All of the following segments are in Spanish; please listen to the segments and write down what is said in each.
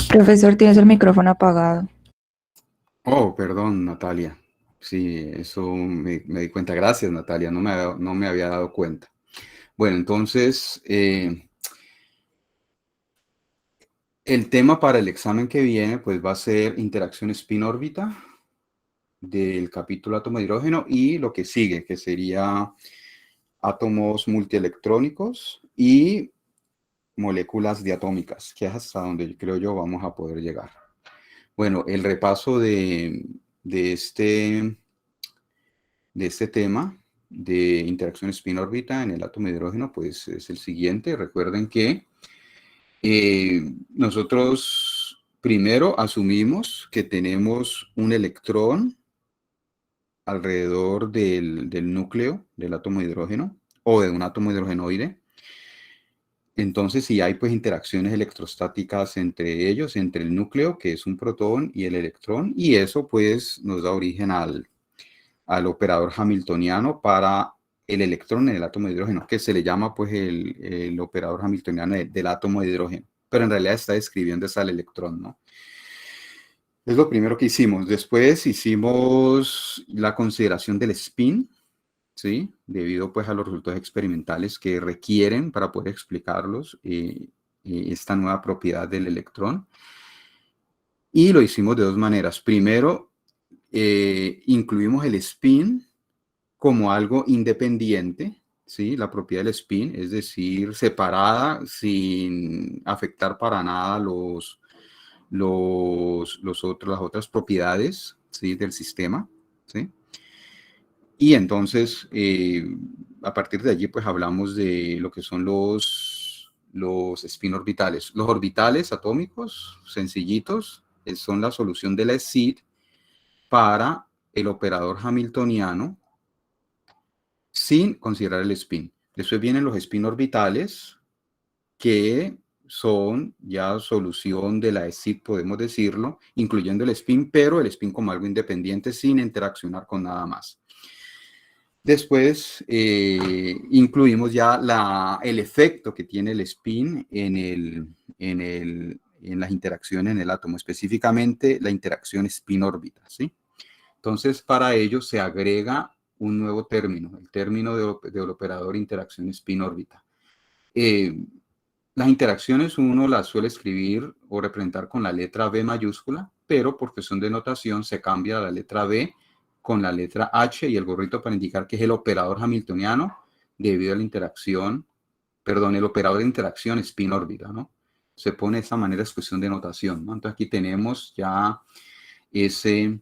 Profesor, tienes el micrófono apagado. Oh, perdón, Natalia. Sí, eso me di cuenta. Gracias, Natalia. No me había dado cuenta. Bueno, entonces, el tema para el examen que viene, pues va a ser interacción spin-órbita del capítulo átomo de hidrógeno y lo que sigue, que sería átomos multielectrónicos y moléculas diatómicas, que es hasta donde creo yo vamos a poder llegar. Bueno, el repaso de este tema de interacción spin-órbita en el átomo de hidrógeno, pues es el siguiente. Recuerden que nosotros primero asumimos que tenemos un electrón alrededor del núcleo del átomo de hidrógeno o de un átomo hidrogenoide. Entonces, si hay pues interacciones electrostáticas entre ellos, entre el núcleo, que es un protón, y el electrón, y eso pues nos da origen al operador hamiltoniano para el electrón en el átomo de hidrógeno, que se le llama pues el operador hamiltoniano del átomo de hidrógeno, pero en realidad está describiendo es al electrón, ¿no? Es lo primero que hicimos. Después hicimos la consideración del spin, ¿sí? Debido pues a los resultados experimentales que requieren para poder explicarlos esta nueva propiedad del electrón. Y lo hicimos de dos maneras. Primero, incluimos el spin como algo independiente, ¿sí? La propiedad del spin, es decir, separada sin afectar para nada las otras propiedades, ¿sí? Del sistema, ¿sí? Y entonces, a partir de allí, pues hablamos de lo que son los spin orbitales. Los orbitales atómicos, sencillitos, son la solución de la SID para el operador hamiltoniano sin considerar el spin. Después vienen los spin orbitales, que son ya solución de la SID, podemos decirlo, incluyendo el spin, pero el spin como algo independiente sin interaccionar con nada más. Después incluimos ya el efecto que tiene el spin en las interacciones en el átomo, específicamente la interacción spin-órbita, ¿sí? Entonces, para ello se agrega un nuevo término, el término del operador interacción spin-órbita. Las interacciones uno las suele escribir o representar con la letra B mayúscula, pero por cuestión de notación se cambia la letra B con la letra H y el gorrito para indicar que es el operador hamiltoniano debido a la interacción, perdón, el operador de interacción spin-órbita, ¿no? Se pone de esa manera, es cuestión de notación, ¿no? Entonces aquí tenemos ya el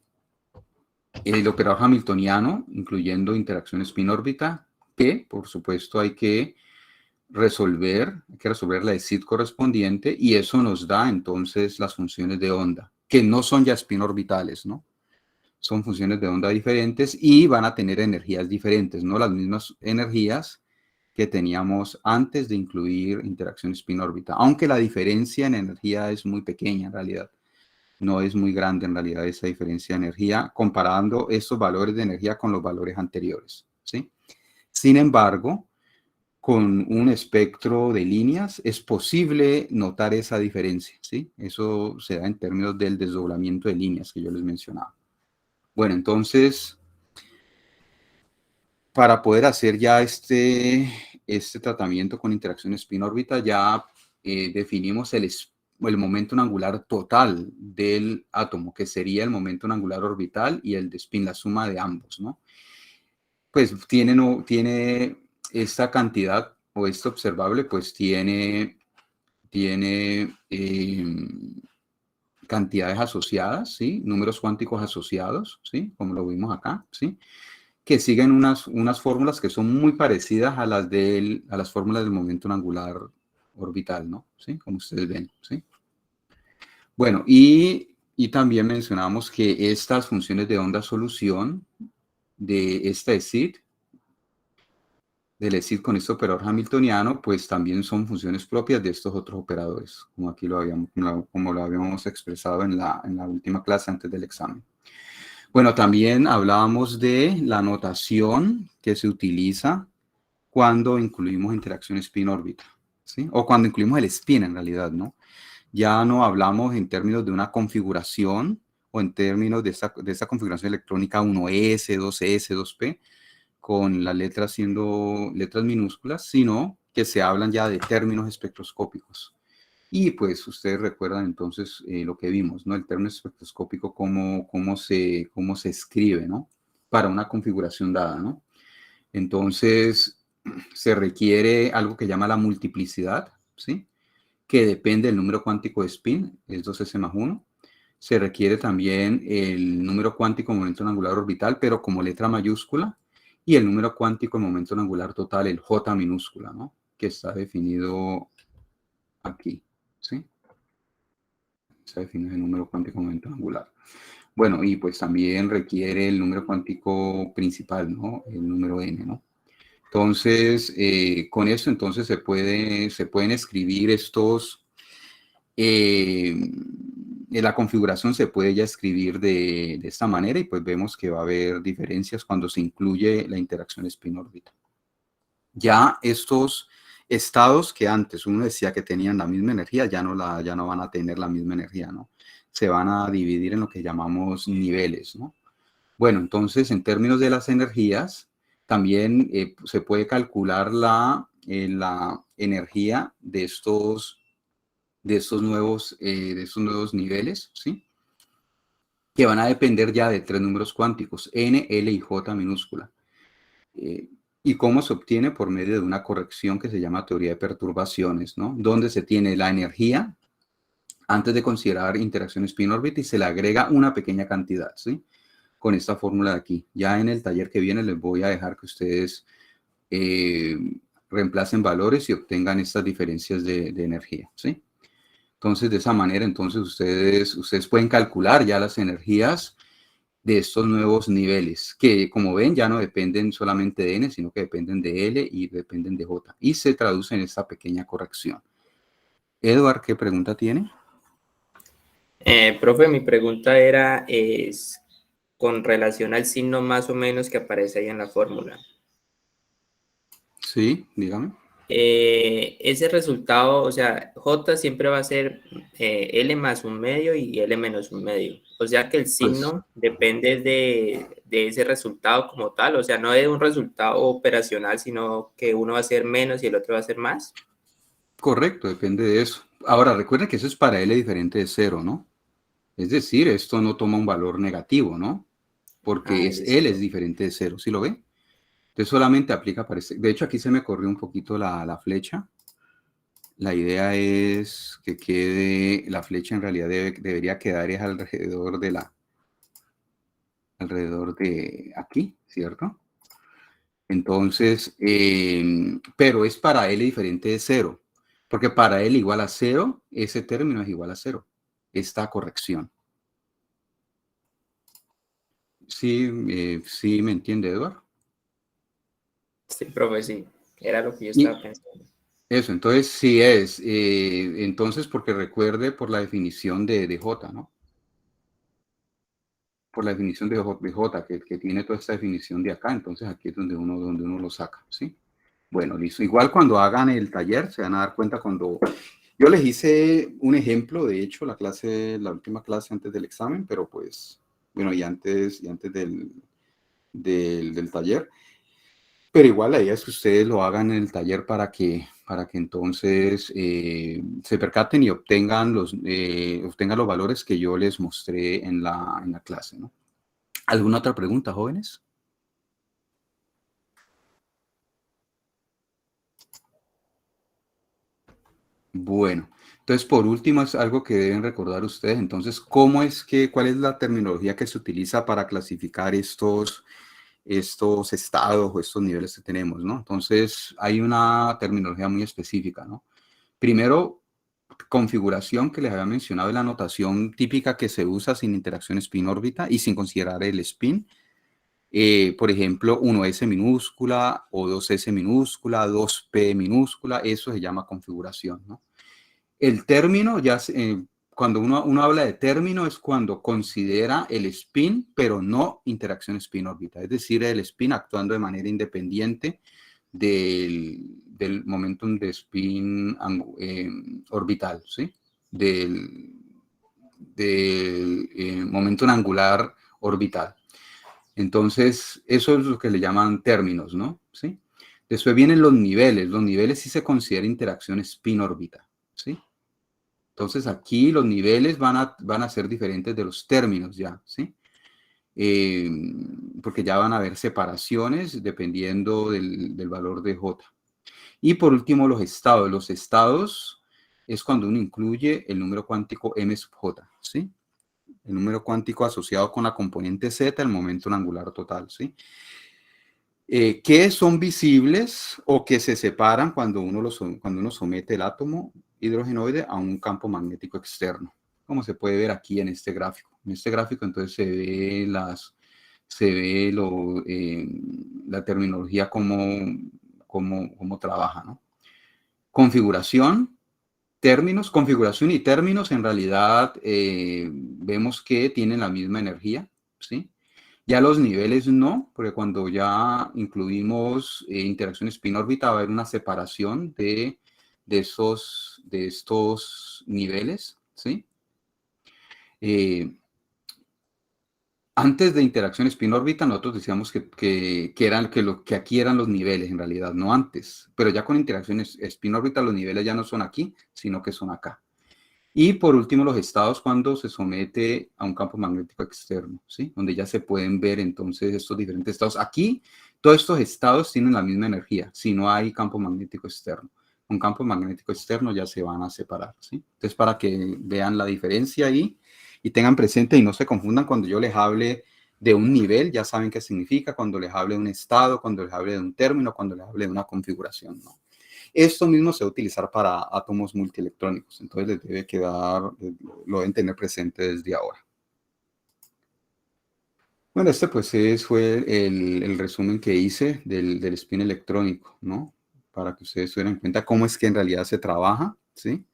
operador hamiltoniano, incluyendo interacción spin-órbita, que por supuesto hay que resolver la SID correspondiente y eso nos da entonces las funciones de onda, que no son ya spin orbitales, ¿no? Son funciones de onda diferentes y van a tener energías diferentes, no las mismas energías que teníamos antes de incluir interacción spin-órbita, aunque la diferencia en energía es muy pequeña en realidad. No es muy grande en realidad esa diferencia de energía comparando estos valores de energía con los valores anteriores, ¿sí? Sin embargo, con un espectro de líneas es posible notar esa diferencia, ¿sí? Eso se da en términos del desdoblamiento de líneas que yo les mencionaba. Bueno, entonces, para poder hacer ya este tratamiento con interacción spin-órbita, ya definimos el momento angular total del átomo, que sería el momento angular orbital y el de spin, la suma de ambos, ¿no? Pues tiene esta cantidad o esto observable, pues tiene cantidades asociadas, ¿sí? Números cuánticos asociados, ¿sí? Como lo vimos acá, ¿sí? Que siguen unas fórmulas que son muy parecidas a las fórmulas del momento angular orbital, ¿no? ¿Sí? Como ustedes ven, ¿sí? Bueno, y también mencionamos que estas funciones de onda solución de esta SID, del ESID con este operador hamiltoniano, pues también son funciones propias de estos otros operadores, como aquí como lo habíamos expresado en la última clase antes del examen. Bueno, también hablábamos de la notación que se utiliza cuando incluimos interacción spin-órbita, ¿sí? O cuando incluimos el spin en realidad, ¿no? Ya no hablamos en términos de una configuración o en términos de esta configuración electrónica 1S, 2S, 2P, con las letras siendo letras minúsculas, sino que se hablan ya de términos espectroscópicos. Y pues ustedes recuerdan entonces lo que vimos, ¿no? El término espectroscópico, cómo se escribe, ¿no? Para una configuración dada, ¿no? Entonces, se requiere algo que llama la multiplicidad, ¿sí? Que depende del número cuántico de spin, es 2s más 1. Se requiere también el número cuántico de momento angular orbital, pero como letra mayúscula, y el número cuántico de momento angular total, el J minúscula, ¿no? Que está definido aquí, ¿sí? Está definido el número cuántico de momento angular. Bueno, y pues también requiere el número cuántico principal, ¿no? El número n, ¿no? Entonces, con eso entonces se pueden escribir estos, la configuración se puede ya escribir de esta manera y pues vemos que va a haber diferencias cuando se incluye la interacción spin-órbita. Ya estos estados que antes uno decía que tenían la misma energía, ya no van a tener la misma energía, ¿no? Se van a dividir en lo que llamamos niveles, ¿no? Bueno, entonces en términos de las energías, también se puede calcular la energía de estos nuevos niveles, ¿sí? Que van a depender ya de tres números cuánticos, n, l y j minúscula. ¿Y cómo se obtiene? Por medio de una corrección que se llama teoría de perturbaciones, ¿no? Donde se tiene la energía antes de considerar interacción spin-órbita y se le agrega una pequeña cantidad, ¿sí? Con esta fórmula de aquí. Ya en el taller que viene les voy a dejar que ustedes reemplacen valores y obtengan estas diferencias de energía, ¿sí? Entonces, de esa manera, entonces ustedes pueden calcular ya las energías de estos nuevos niveles, que como ven ya no dependen solamente de n, sino que dependen de l y dependen de j. Y se traduce en esta pequeña corrección. Edward, ¿qué pregunta tiene? Profe, mi pregunta era con relación al signo más o menos que aparece ahí en la fórmula. Sí, dígame. Ese resultado, o sea, J siempre va a ser L más un medio y L menos un medio. O sea que el Pues signo depende de ese resultado como tal, o sea, no de un resultado operacional, sino que uno va a ser menos y el otro va a ser más. correcto, depende de eso. Ahora, recuerden que eso es para L diferente de 0, ¿no? Es decir, esto no toma un valor negativo, ¿no? Ah, Porque L es listo. diferente de 0, ¿sí lo ve? Entonces solamente aplica para este. De hecho, aquí se me corrió un poquito la flecha. La idea es que quede, la flecha en realidad debería quedar es alrededor de aquí, ¿cierto? Entonces, pero es para L diferente de 0, porque para L igual a 0, ese término es igual a 0, esta corrección. ¿Sí, sí me entiende, Eduardo? Sí, profe, sí, era lo que yo Y estaba pensando. eso, entonces sí es, entonces porque recuerde por la definición de J, ¿no? Por la definición de J que tiene toda esta definición de acá, entonces aquí es donde uno lo saca, ¿sí? Bueno, listo. Igual cuando hagan el taller, se van a dar cuenta cuando... Yo les hice un ejemplo, de hecho, la última clase antes del examen, pero pues, bueno, y antes del taller. Pero igual la idea es que ustedes lo hagan en el taller para que entonces se percaten y obtengan los valores que yo les mostré en la clase, ¿no? ¿Alguna otra pregunta, jóvenes? Bueno, entonces por último es algo que deben recordar ustedes. Entonces, ¿cuál es la terminología que se utiliza para clasificar estos estados o estos niveles que tenemos, ¿no? Entonces, hay una terminología muy específica, ¿no? Primero, configuración que les había mencionado, es la notación típica que se usa sin interacción spin-órbita y sin considerar el spin. Por ejemplo, 1S minúscula o 2S minúscula, 2P minúscula, eso se llama configuración, ¿no? El término, cuando uno habla de término, es cuando considera el spin, pero no interacción spin-órbita, es decir, el spin actuando de manera independiente del momentum de spin orbital, ¿sí? momento angular orbital. Entonces, eso es lo que le llaman términos, ¿no? ¿Sí? Después vienen los niveles. Los niveles sí se considera interacción spin-órbita, ¿sí? Entonces, aquí los niveles van a ser diferentes de los términos ya, ¿sí? Porque ya van a haber separaciones dependiendo del valor de J. Y por último, los estados. Los estados es cuando uno incluye el número cuántico m sub j, ¿sí? El número cuántico asociado con la componente z, el momento angular total, ¿sí? Que son visibles o que se separan cuando uno somete el átomo hidrogenoide a un campo magnético externo, como se puede ver aquí en este gráfico. En este gráfico entonces se ve la terminología cómo trabaja, ¿no? Configuración y términos en realidad vemos que tienen la misma energía, ¿sí? Ya los niveles no, porque cuando ya incluimos interacción spin-órbita va a haber una separación de estos niveles, ¿sí? Antes de interacción spin-órbita nosotros decíamos que aquí eran los niveles en realidad, no antes. Pero ya con interacción spin-órbita los niveles ya no son aquí, sino que son acá. Y por último, los estados cuando se somete a un campo magnético externo, ¿sí? Donde ya se pueden ver entonces estos diferentes estados. Aquí, todos estos estados tienen la misma energía, si no hay campo magnético externo. Con campo magnético externo ya se van a separar, ¿sí? Entonces, para que vean la diferencia ahí y tengan presente y no se confundan cuando yo les hable de un nivel, ya saben qué significa, cuando les hable de un estado, cuando les hable de un término, cuando les hable de una configuración, ¿no? Esto mismo se va a utilizar para átomos multielectrónicos, entonces les debe quedar, lo deben tener presente desde ahora. Bueno, este pues fue el resumen que hice del spin electrónico, ¿no? Para que ustedes se den cuenta cómo es que en realidad se trabaja, ¿sí?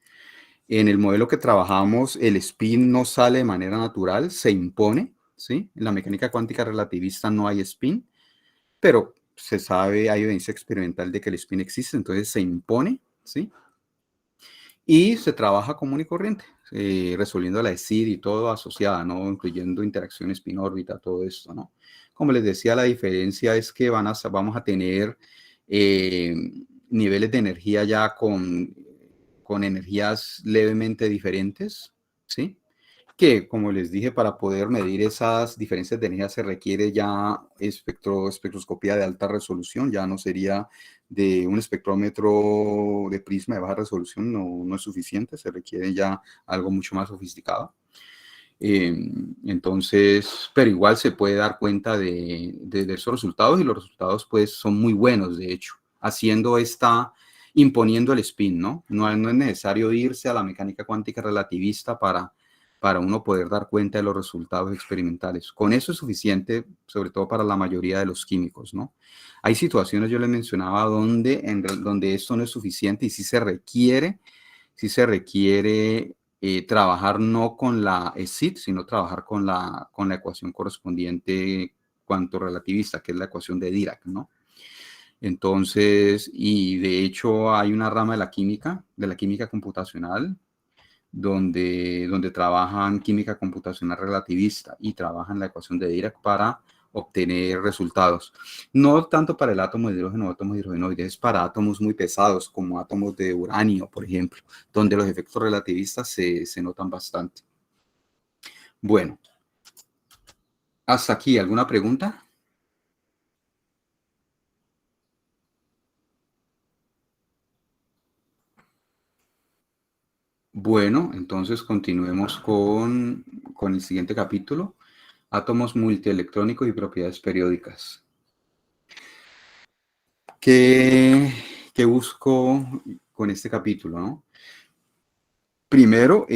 En el modelo que trabajamos, el spin no sale de manera natural, se impone, ¿sí? En la mecánica cuántica relativista no hay spin, pero se sabe, hay evidencia experimental de que el spin existe, entonces se impone, ¿sí? Y se trabaja común y corriente, resolviendo la ESID y todo asociada, ¿no? Incluyendo interacción spin-órbita, todo esto, ¿no? Como les decía, la diferencia es que vamos a tener niveles de energía ya con energías levemente diferentes, ¿sí? Que, como les dije, para poder medir esas diferencias de energía se requiere ya espectroscopía de alta resolución, ya no sería de un espectrómetro de prisma de baja resolución, no es suficiente, se requiere ya algo mucho más sofisticado. Entonces, pero igual se puede dar cuenta de esos resultados y los resultados pues son muy buenos, de hecho, imponiendo el spin, ¿no? No es necesario irse a la mecánica cuántica relativista para uno poder dar cuenta de los resultados experimentales. Con eso es suficiente, sobre todo para la mayoría de los químicos, ¿no? Hay situaciones, yo les mencionaba, donde esto no es suficiente y sí se requiere trabajar no con la ESID, sino trabajar con la ecuación correspondiente cuanto relativista, que es la ecuación de Dirac, ¿no? Entonces, y de hecho hay una rama de la química computacional, donde trabajan química computacional relativista y trabajan la ecuación de Dirac para obtener resultados. No tanto para el átomo de hidrógeno o átomos hidrogenoides, es para átomos muy pesados, como átomos de uranio, por ejemplo, donde los efectos relativistas se notan bastante. Bueno, hasta aquí, ¿alguna pregunta? Bueno, entonces continuemos con el siguiente capítulo, átomos multielectrónicos y propiedades periódicas. ¿Qué busco con este capítulo, no? Primero,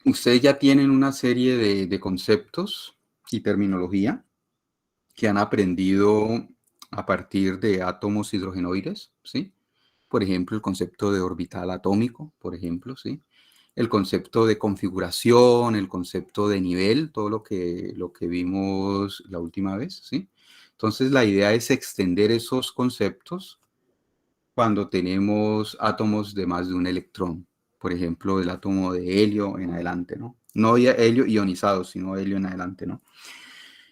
ustedes ya tienen una serie de conceptos y terminología que han aprendido a partir de átomos hidrogenoides, ¿sí? Por ejemplo, el concepto de orbital atómico, por ejemplo, ¿sí? El concepto de configuración, el concepto de nivel, todo lo que vimos la última vez, ¿sí? Entonces, la idea es extender esos conceptos cuando tenemos átomos de más de un electrón, por ejemplo, del átomo de helio en adelante, ¿no? No helio ionizado, sino helio en adelante, ¿no?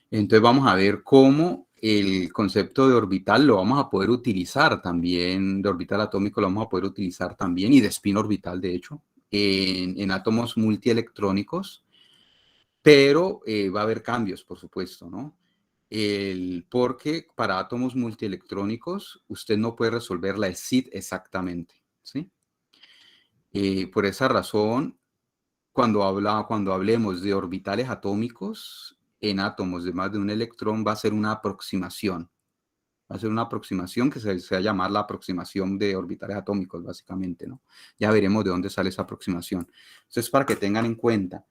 Entonces vamos a ver cómo el concepto de orbital lo vamos a poder utilizar también, de orbital atómico lo vamos a poder utilizar también, y de spin orbital, de hecho, en átomos multielectrónicos, pero va a haber cambios, por supuesto, ¿no? Porque para átomos multielectrónicos usted no puede resolver la SID exactamente, ¿sí? Por esa razón, cuando hablemos de orbitales atómicos en átomos de más de un electrón, va a ser una aproximación. Va a ser una aproximación que se va a llamar la aproximación de orbitales atómicos, básicamente, ¿no? Ya veremos de dónde sale esa aproximación. Entonces, para que tengan en cuenta,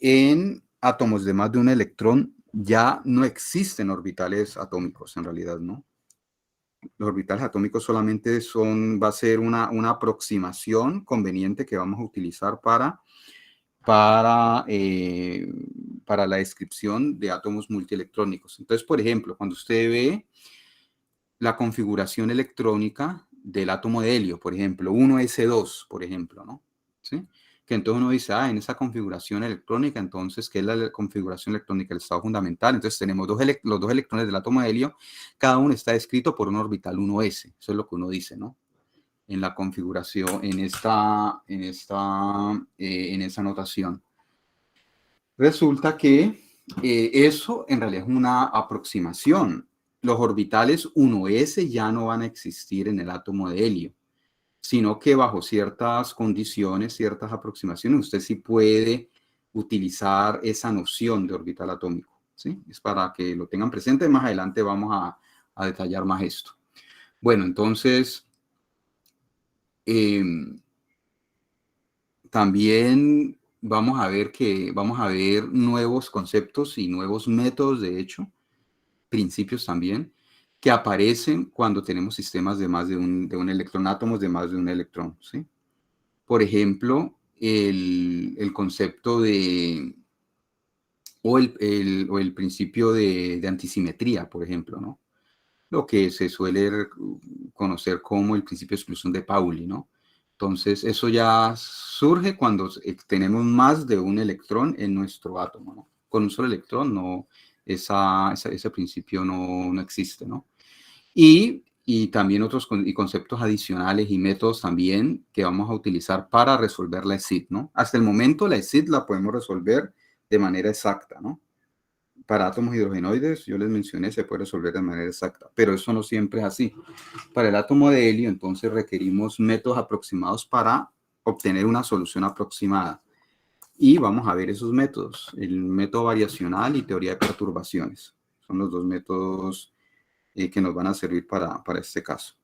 en átomos de más de un electrón ya no existen orbitales atómicos, en realidad, ¿no? Los orbitales atómicos solamente va a ser una aproximación conveniente que vamos a utilizar para la descripción de átomos multielectrónicos. Entonces, por ejemplo, cuando usted ve la configuración electrónica del átomo de helio, por ejemplo, 1s2, por ejemplo, ¿no? ¿Sí? Que entonces uno dice, en esa configuración electrónica, entonces, ¿qué es la configuración electrónica del estado fundamental? Entonces tenemos los dos electrones del átomo de helio, cada uno está descrito por un orbital 1s, eso es lo que uno dice, ¿no? En la configuración, en esa notación. Resulta que eso en realidad es una aproximación. Los orbitales 1s ya no van a existir en el átomo de helio, sino que bajo ciertas condiciones, ciertas aproximaciones, usted sí puede utilizar esa noción de orbital atómico, ¿sí? Es para que lo tengan presente. Más adelante vamos a detallar más esto. Bueno, entonces, también vamos a ver nuevos conceptos y nuevos métodos, de hecho, principios también, que aparecen cuando tenemos sistemas de más de un electrón, átomos de más de un electrón, ¿sí? Por ejemplo, el concepto o el principio de antisimetría, por ejemplo, ¿no? Lo que se suele conocer como el principio de exclusión de Pauli, ¿no? Entonces, eso ya surge cuando tenemos más de un electrón en nuestro átomo, ¿no? Con un solo electrón, no, ese principio no existe, ¿no? Y también otros conceptos adicionales y métodos también que vamos a utilizar para resolver la SID, ¿no? Hasta el momento la SID la podemos resolver de manera exacta, ¿no? Para átomos hidrogenoides, yo les mencioné, se puede resolver de manera exacta, pero eso no siempre es así. Para el átomo de helio, entonces requerimos métodos aproximados para obtener una solución aproximada. Y vamos a ver esos métodos, el método variacional y teoría de perturbaciones. Son los dos métodos que nos van a servir para este caso.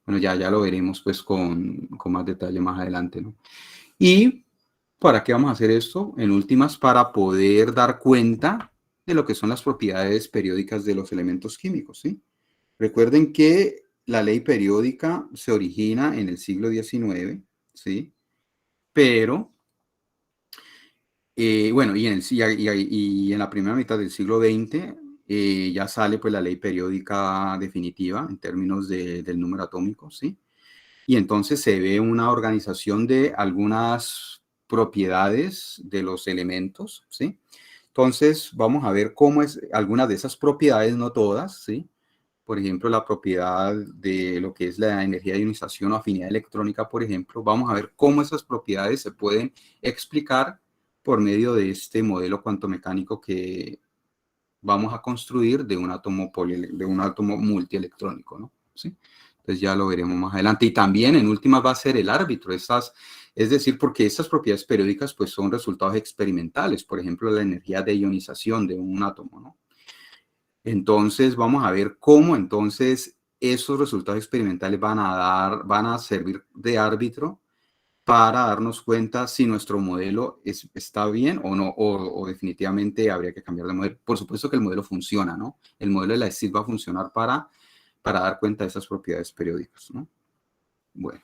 Bueno, ya lo veremos pues con más detalle más adelante, ¿no? ¿Y para qué vamos a hacer esto? En últimas, para poder dar cuenta de lo que son las propiedades periódicas de los elementos químicos, ¿sí? Recuerden que la ley periódica se origina en el siglo XIX, ¿sí? Pero, bueno, y en la primera mitad del siglo XX ya sale pues la ley periódica definitiva en términos del número atómico, ¿sí? Y entonces se ve una organización de algunas propiedades de los elementos, ¿sí? Entonces vamos a ver cómo es algunas de esas propiedades, no todas, ¿sí? Por ejemplo, la propiedad de lo que es la energía de ionización o afinidad electrónica, por ejemplo, vamos a ver cómo esas propiedades se pueden explicar por medio de este modelo cuantomecánico que vamos a construir de un átomo multielectrónico, ¿no? ¿Sí? Entonces ya lo veremos más adelante. Y también en últimas va a ser el árbitro, es decir, porque estas propiedades periódicas pues son resultados experimentales, por ejemplo, la energía de ionización de un átomo, ¿no? Entonces vamos a ver cómo entonces esos resultados experimentales van a servir de árbitro para darnos cuenta si nuestro modelo está bien o no, o definitivamente habría que cambiar de modelo. Por supuesto que el modelo funciona, ¿no? El modelo de la SID va a funcionar para dar cuenta de esas propiedades periódicas, ¿no? Bueno.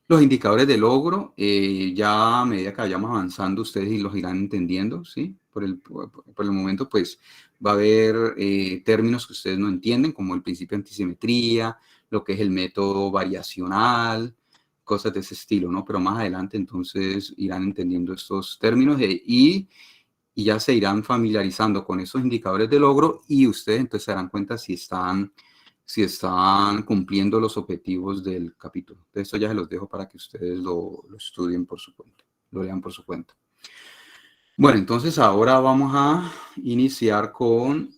Los indicadores de logro, ya a medida que vayamos avanzando, ustedes los irán entendiendo, ¿sí? Por el momento, pues, va a haber términos que ustedes no entienden, como el principio de antisimetría, lo que es el método variacional, cosas de ese estilo, ¿no? Pero más adelante entonces irán entendiendo estos términos y ya se irán familiarizando con esos indicadores de logro y ustedes entonces se darán cuenta si están cumpliendo los objetivos del capítulo. Entonces, esto ya se los dejo para que ustedes lo estudien por su cuenta, lo lean por su cuenta. Bueno, entonces ahora vamos a iniciar con,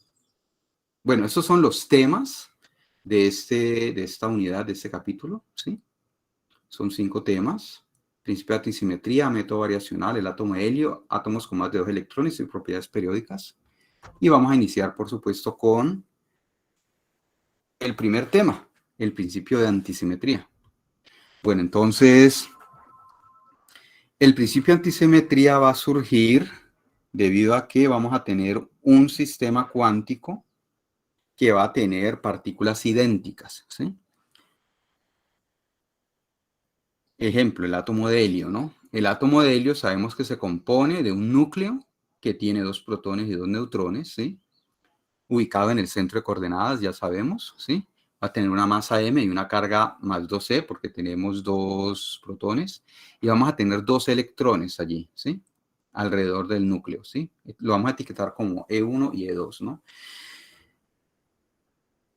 bueno, estos son los temas de esta unidad, de este capítulo, ¿sí? Son 5 temas: principio de antisimetría, método variacional, el átomo de helio, átomos con más de 2 electrones y propiedades periódicas. Y vamos a iniciar, por supuesto, con el primer tema, el principio de antisimetría. Bueno, entonces, el principio de antisimetría va a surgir debido a que vamos a tener un sistema cuántico que va a tener partículas idénticas, ¿sí? Ejemplo, el átomo de helio, ¿no? El átomo de helio sabemos que se compone de un núcleo que tiene 2 protones y 2 neutrones, ¿sí? Ubicado en el centro de coordenadas, ya sabemos, ¿sí? Va a tener una masa m y una carga más 2e porque tenemos 2 protones y vamos a tener 2 electrones allí, ¿sí? Alrededor del núcleo, ¿sí? Lo vamos a etiquetar como E1 y E2, ¿no?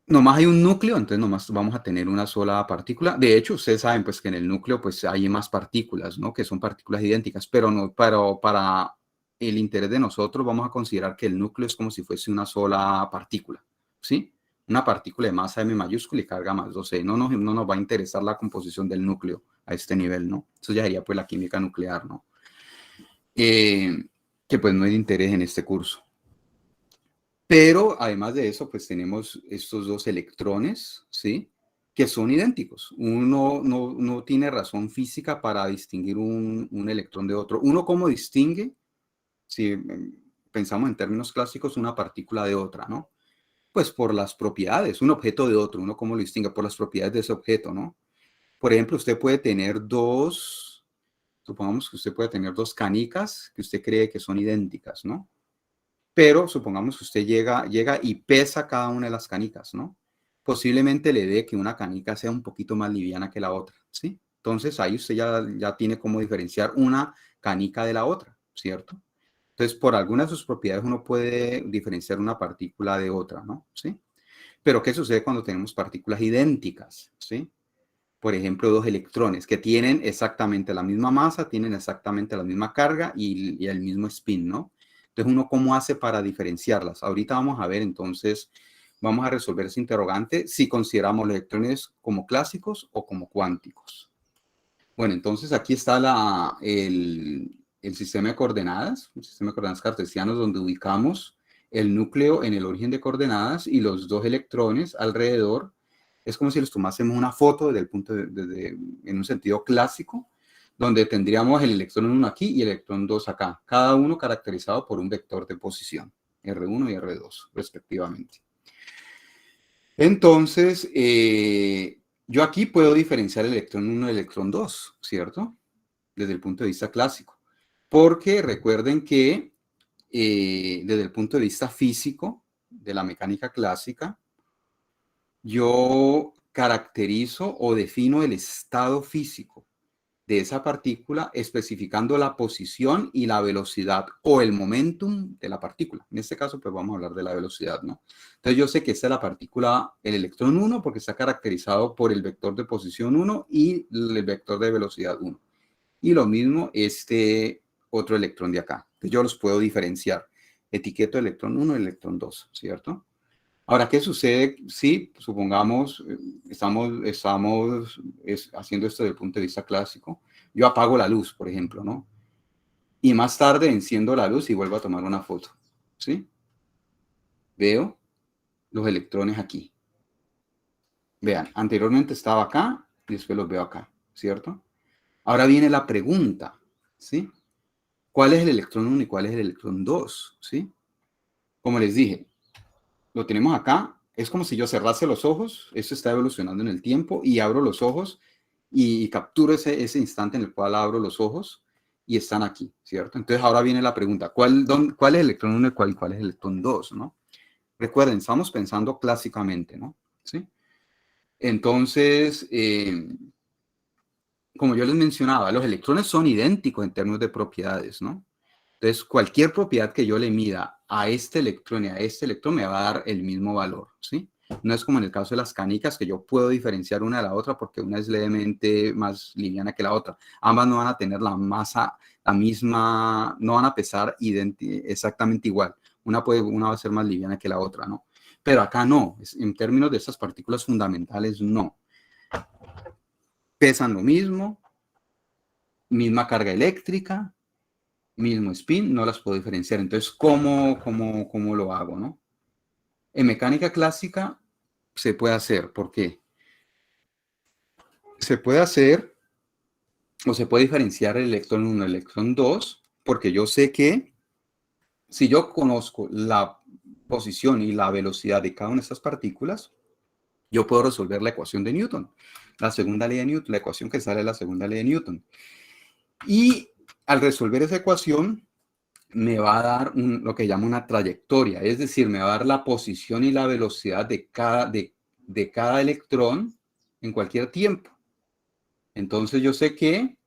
Nomás hay un núcleo, entonces nomás vamos a tener una sola partícula. De hecho, ustedes saben pues que en el núcleo pues hay más partículas, ¿no? Que son partículas idénticas, pero no, para el interés de nosotros vamos a considerar que el núcleo es como si fuese una sola partícula, ¿sí? Una partícula de masa m mayúscula y carga más 2e. No nos va a interesar la composición del núcleo a este nivel, ¿no? Eso ya sería pues la química nuclear, ¿no? Que pues no es de interés en este curso. Pero además de eso, pues tenemos estos 2 electrones, ¿sí? Que son idénticos. Uno no tiene razón física para distinguir un electrón de otro. Uno, ¿cómo distingue? Si pensamos en términos clásicos, una partícula de otra, ¿no? Pues por las propiedades, un objeto de otro. Uno, ¿cómo lo distingue? Por las propiedades de ese objeto, ¿no? Por ejemplo, usted puede tener supongamos que usted puede tener 2 canicas que usted cree que son idénticas, ¿no? Pero supongamos que usted llega y pesa cada una de las canicas, ¿no? Posiblemente le dé que una canica sea un poquito más liviana que la otra, ¿sí? Entonces ahí usted ya tiene cómo diferenciar una canica de la otra, ¿cierto? Entonces, por algunas de sus propiedades uno puede diferenciar una partícula de otra, ¿no? ¿Sí? Pero ¿qué sucede cuando tenemos partículas idénticas, ¿sí? Por ejemplo, 2 electrones que tienen exactamente la misma masa, tienen exactamente la misma carga y el mismo spin, ¿no? Entonces, ¿uno cómo hace para diferenciarlas? Ahorita vamos a ver, entonces, vamos a resolver ese interrogante si consideramos los electrones como clásicos o como cuánticos. Bueno, entonces aquí está el sistema de coordenadas, un sistema de coordenadas cartesianos donde ubicamos el núcleo en el origen de coordenadas y los 2 electrones alrededor. Es como si les tomásemos una foto desde el punto en un sentido clásico, donde tendríamos el electrón 1 aquí y el electrón 2 acá, cada uno caracterizado por un vector de posición, R1 y R2, respectivamente. Entonces, yo aquí puedo diferenciar el electrón 1 del electrón 2, ¿cierto? Desde el punto de vista clásico. Porque recuerden que desde el punto de vista físico, de la mecánica clásica, yo caracterizo o defino el estado físico de esa partícula especificando la posición y la velocidad o el momentum de la partícula. En este caso, pues vamos a hablar de la velocidad, ¿no? Entonces yo sé que esta es la partícula, el electrón 1, porque está caracterizado por el vector de posición 1 y el vector de velocidad 1. Y lo mismo este otro electrón de acá. Entonces yo los puedo diferenciar. Etiqueto electrón 1 y electrón 2, ¿cierto? Ahora, ¿qué sucede si, supongamos, estamos haciendo esto desde el punto de vista clásico? Yo apago la luz, por ejemplo, ¿no? Y más tarde enciendo la luz y vuelvo a tomar una foto, ¿sí? Veo los electrones aquí. Vean, anteriormente estaba acá y después los veo acá, ¿cierto? Ahora viene la pregunta, ¿sí? ¿Cuál es el electrón 1 y cuál es el electrón 2? ¿Sí? Como les dije, lo tenemos acá. Es como si yo cerrase los ojos, esto está evolucionando en el tiempo, y abro los ojos y capturo ese instante en el cual abro los ojos y están aquí, ¿cierto? Entonces ahora viene la pregunta, ¿cuál es el electrón 1 y cuál es el electrón 2, ¿no? Recuerden, estamos pensando clásicamente, ¿no? ¿Sí? Entonces, como yo les mencionaba, los electrones son idénticos en términos de propiedades, ¿no? Entonces, cualquier propiedad que yo le mida a este electrón y a este electrón me va a dar el mismo valor, ¿sí? No es como en el caso de las canicas, que yo puedo diferenciar una de la otra porque una es levemente más liviana que la otra. Ambas no van a tener la masa, la misma, no van a pesar exactamente igual. Una va a ser más liviana que la otra, ¿no? Pero acá no, en términos de estas partículas fundamentales, no. Pesan lo mismo, misma carga eléctrica, mismo spin, no las puedo diferenciar. Entonces, ¿cómo lo hago, no? En mecánica clásica se puede hacer. ¿Por qué? Se puede hacer o se puede diferenciar el electrón 1 y el electrón 2, porque yo sé que si yo conozco la posición y la velocidad de cada una de estas partículas, yo puedo resolver la ecuación de Newton, la segunda ley de Newton, la ecuación que sale de la segunda ley de Newton. Y al resolver esa ecuación, me va a dar lo que llama una trayectoria, es decir, me va a dar la posición y la velocidad de cada electrón en cualquier tiempo. Entonces yo sé que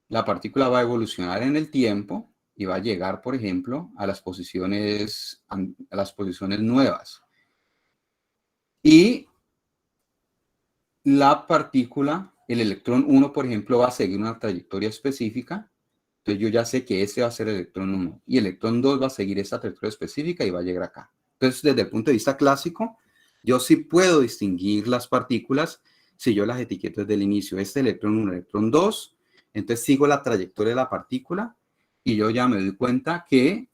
la partícula va a evolucionar en el tiempo y va a llegar, por ejemplo, a las posiciones nuevas. Y la partícula, el electrón 1, por ejemplo, va a seguir una trayectoria específica. Entonces yo ya sé que ese va a ser el electrón 1 y el electrón 2 va a seguir esa trayectoria específica y va a llegar acá. Entonces, desde el punto de vista clásico, yo sí puedo distinguir las partículas si yo las etiqueto desde el inicio. Este electrón 1, electrón 2, entonces sigo la trayectoria de la partícula y yo ya me doy cuenta que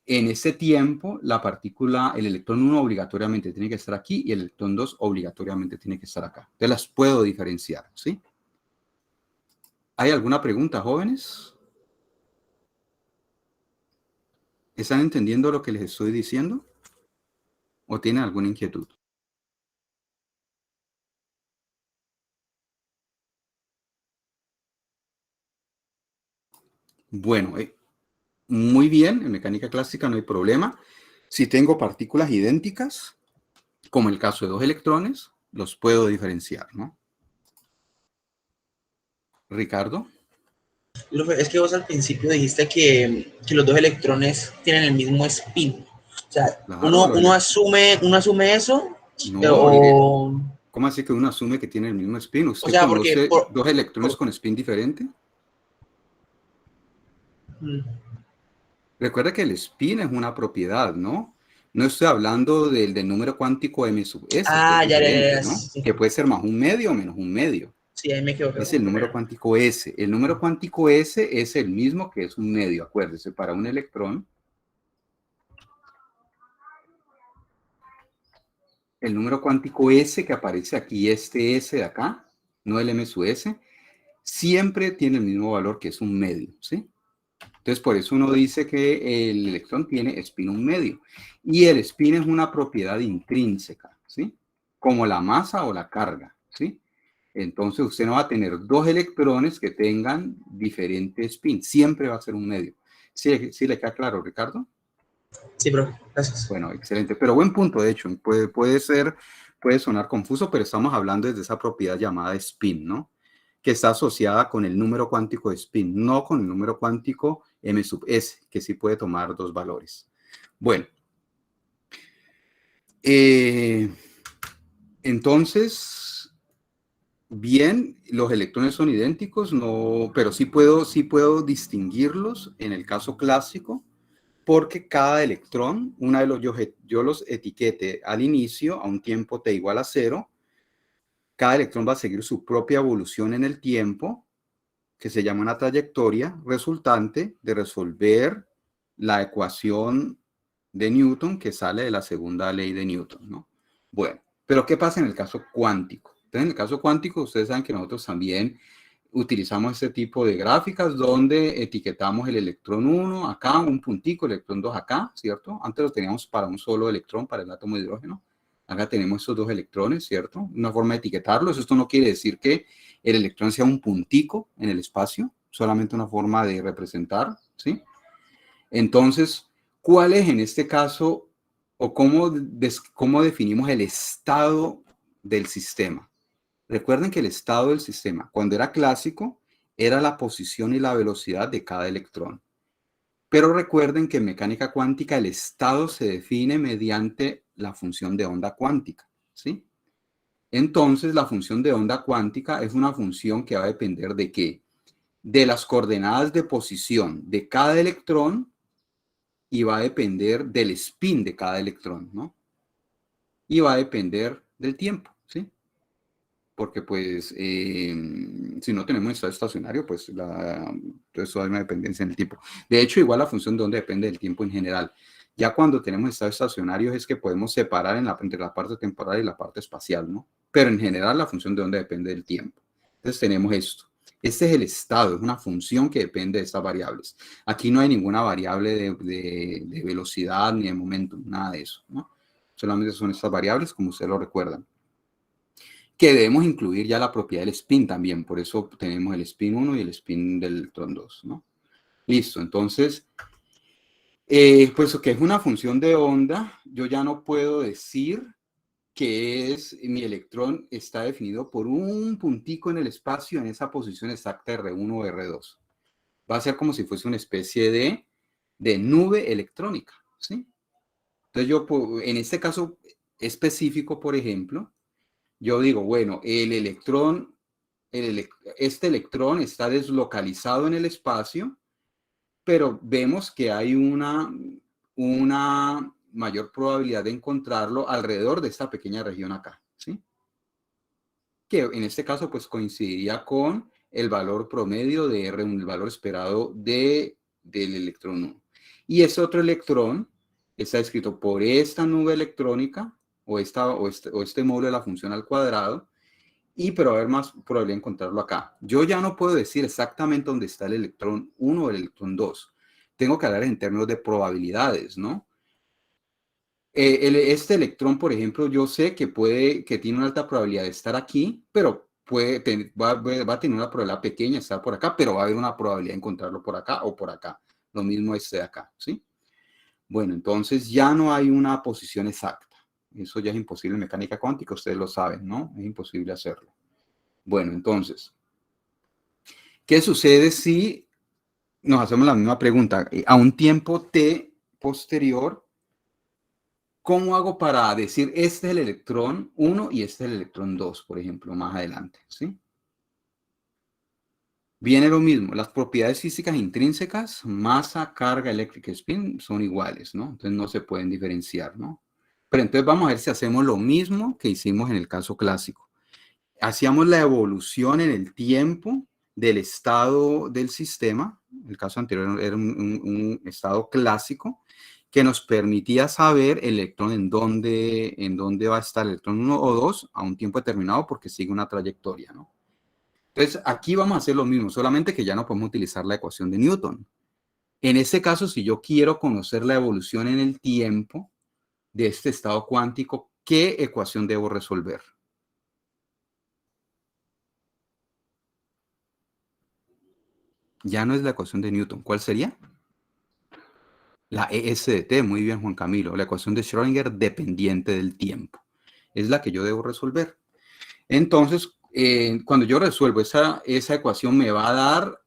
en ese tiempo la partícula, el electrón 1 obligatoriamente tiene que estar aquí y el electrón 2 obligatoriamente tiene que estar acá. Entonces las puedo diferenciar, ¿sí? ¿Hay alguna pregunta, jóvenes? ¿Están entendiendo lo que les estoy diciendo? ¿O tienen alguna inquietud? Bueno, muy bien, en mecánica clásica no hay problema. Si tengo partículas idénticas, como el caso de dos electrones, los puedo diferenciar, ¿no? Ricardo. Es que vos al principio dijiste que los dos electrones tienen el mismo spin. O sea, Claro, uno asume eso, no, o... ¿cómo así que uno asume que tiene el mismo spin? O ¿Usted sea, porque... conoce dos electrones con spin diferente? Recuerda que el spin es una propiedad, ¿no? No estoy hablando del número cuántico m sub s, que es diferente, ya, ¿no? sí. Que puede ser más un medio o menos un medio. Sí, ahí me equivoqué. Es el número cuántico S. El número cuántico S es el mismo que es un medio, acuérdese, para un electrón. El número cuántico S que aparece aquí, este S de acá, no el m sub s, siempre tiene el mismo valor que es un medio, ¿sí? Entonces, por eso uno dice que el electrón tiene spin un medio. Y el spin es una propiedad intrínseca, ¿sí? Como la masa o la carga, ¿sí? Entonces, usted no va a tener dos electrones que tengan diferente spin. Siempre va a ser un medio. ¿Sí le queda claro, Ricardo? Sí, bro, gracias. Bueno, excelente. Pero buen punto, de hecho. Puede sonar confuso, pero estamos hablando desde esa propiedad llamada spin, ¿no? Que está asociada con el número cuántico de spin, no con el número cuántico m sub s, que sí puede tomar dos valores. Bueno. Entonces, bien, los electrones son idénticos, no, pero sí puedo distinguirlos en el caso clásico, porque cada electrón, yo los etiquete al inicio a un tiempo t igual a 0, cada electrón va a seguir su propia evolución en el tiempo, que se llama una trayectoria resultante de resolver la ecuación de Newton que sale de la segunda ley de Newton, ¿no? Bueno, pero ¿qué pasa en el caso cuántico? Entonces, en el caso cuántico, ustedes saben que nosotros también utilizamos este tipo de gráficas donde etiquetamos el electrón 1 acá, un puntico, el electrón 2 acá, ¿cierto? Antes lo teníamos para un solo electrón, para el átomo de hidrógeno. Acá tenemos estos dos electrones, ¿cierto? Una forma de etiquetarlos. Esto no quiere decir que el electrón sea un puntico en el espacio, solamente una forma de representar, ¿sí? Entonces, ¿cuál es en este caso o cómo definimos el estado del sistema? Recuerden que el estado del sistema, cuando era clásico, era la posición y la velocidad de cada electrón. Pero recuerden que en mecánica cuántica el estado se define mediante la función de onda cuántica, ¿sí? Entonces, la función de onda cuántica es una función que va a depender ¿de qué? De las coordenadas de posición de cada electrón y va a depender del spin de cada electrón, ¿no? Y va a depender del tiempo, ¿sí? Porque pues si no tenemos estado estacionario, pues eso hay una dependencia en el tiempo. De hecho, igual la función de onda depende del tiempo en general. Ya cuando tenemos estados estacionarios es que podemos separar entre la parte temporal y la parte espacial, ¿no? Pero en general la función de onda depende del tiempo. Entonces tenemos esto. Este es el estado, es una función que depende de estas variables. Aquí no hay ninguna variable de velocidad ni de momentum, nada de eso, ¿no? Solamente son estas variables, como ustedes lo recuerdan, que debemos incluir ya la propiedad del spin también. Por eso tenemos el spin 1 y el spin del electrón 2, ¿no? Listo, entonces, pues que es una función de onda, yo ya no puedo decir que mi electrón está definido por un puntico en el espacio en esa posición exacta R1 o R2. Va a ser como si fuese una especie de nube electrónica, ¿sí? Entonces yo, en este caso específico, por ejemplo, yo digo, bueno, este electrón está deslocalizado en el espacio, pero vemos que hay una mayor probabilidad de encontrarlo alrededor de esta pequeña región acá, ¿sí? Que en este caso pues coincidiría con el valor promedio de R1, el valor esperado del electrón 1. Y ese otro electrón está escrito por esta nube electrónica o este módulo de la función al cuadrado, pero va a haber más probabilidad de encontrarlo acá. Yo ya no puedo decir exactamente dónde está el electrón 1 o el electrón 2. Tengo que hablar en términos de probabilidades, ¿no? Este electrón, por ejemplo, yo sé que tiene una alta probabilidad de estar aquí, pero va a tener una probabilidad pequeña de estar por acá, pero va a haber una probabilidad de encontrarlo por acá o por acá. Lo mismo este de acá, ¿sí? Bueno, entonces ya no hay una posición exacta. Eso ya es imposible en mecánica cuántica, ustedes lo saben, ¿no? Es imposible hacerlo. Bueno, entonces, ¿qué sucede si nos hacemos la misma pregunta? A un tiempo t posterior, ¿cómo hago para decir este es el electrón 1 y este es el electrón 2, por ejemplo, más adelante? ¿Sí? Viene lo mismo, las propiedades físicas intrínsecas, masa, carga, eléctrica, spin, son iguales, ¿no? Entonces no se pueden diferenciar, ¿no? Pero entonces vamos a ver si hacemos lo mismo que hicimos en el caso clásico. Hacíamos la evolución en el tiempo del estado del sistema. El caso anterior era un estado clásico que nos permitía saber el electrón en dónde va a estar el electrón 1 o 2 a un tiempo determinado porque sigue una trayectoria, ¿no? Entonces, aquí vamos a hacer lo mismo, solamente que ya no podemos utilizar la ecuación de Newton. En este caso, si yo quiero conocer la evolución en el tiempo de este estado cuántico, ¿qué ecuación debo resolver? Ya no es la ecuación de Newton. ¿Cuál sería? La ES de t. Muy bien, Juan Camilo. La ecuación de Schrödinger dependiente del tiempo. Es la que yo debo resolver. Entonces, cuando yo resuelvo esa ecuación, me va a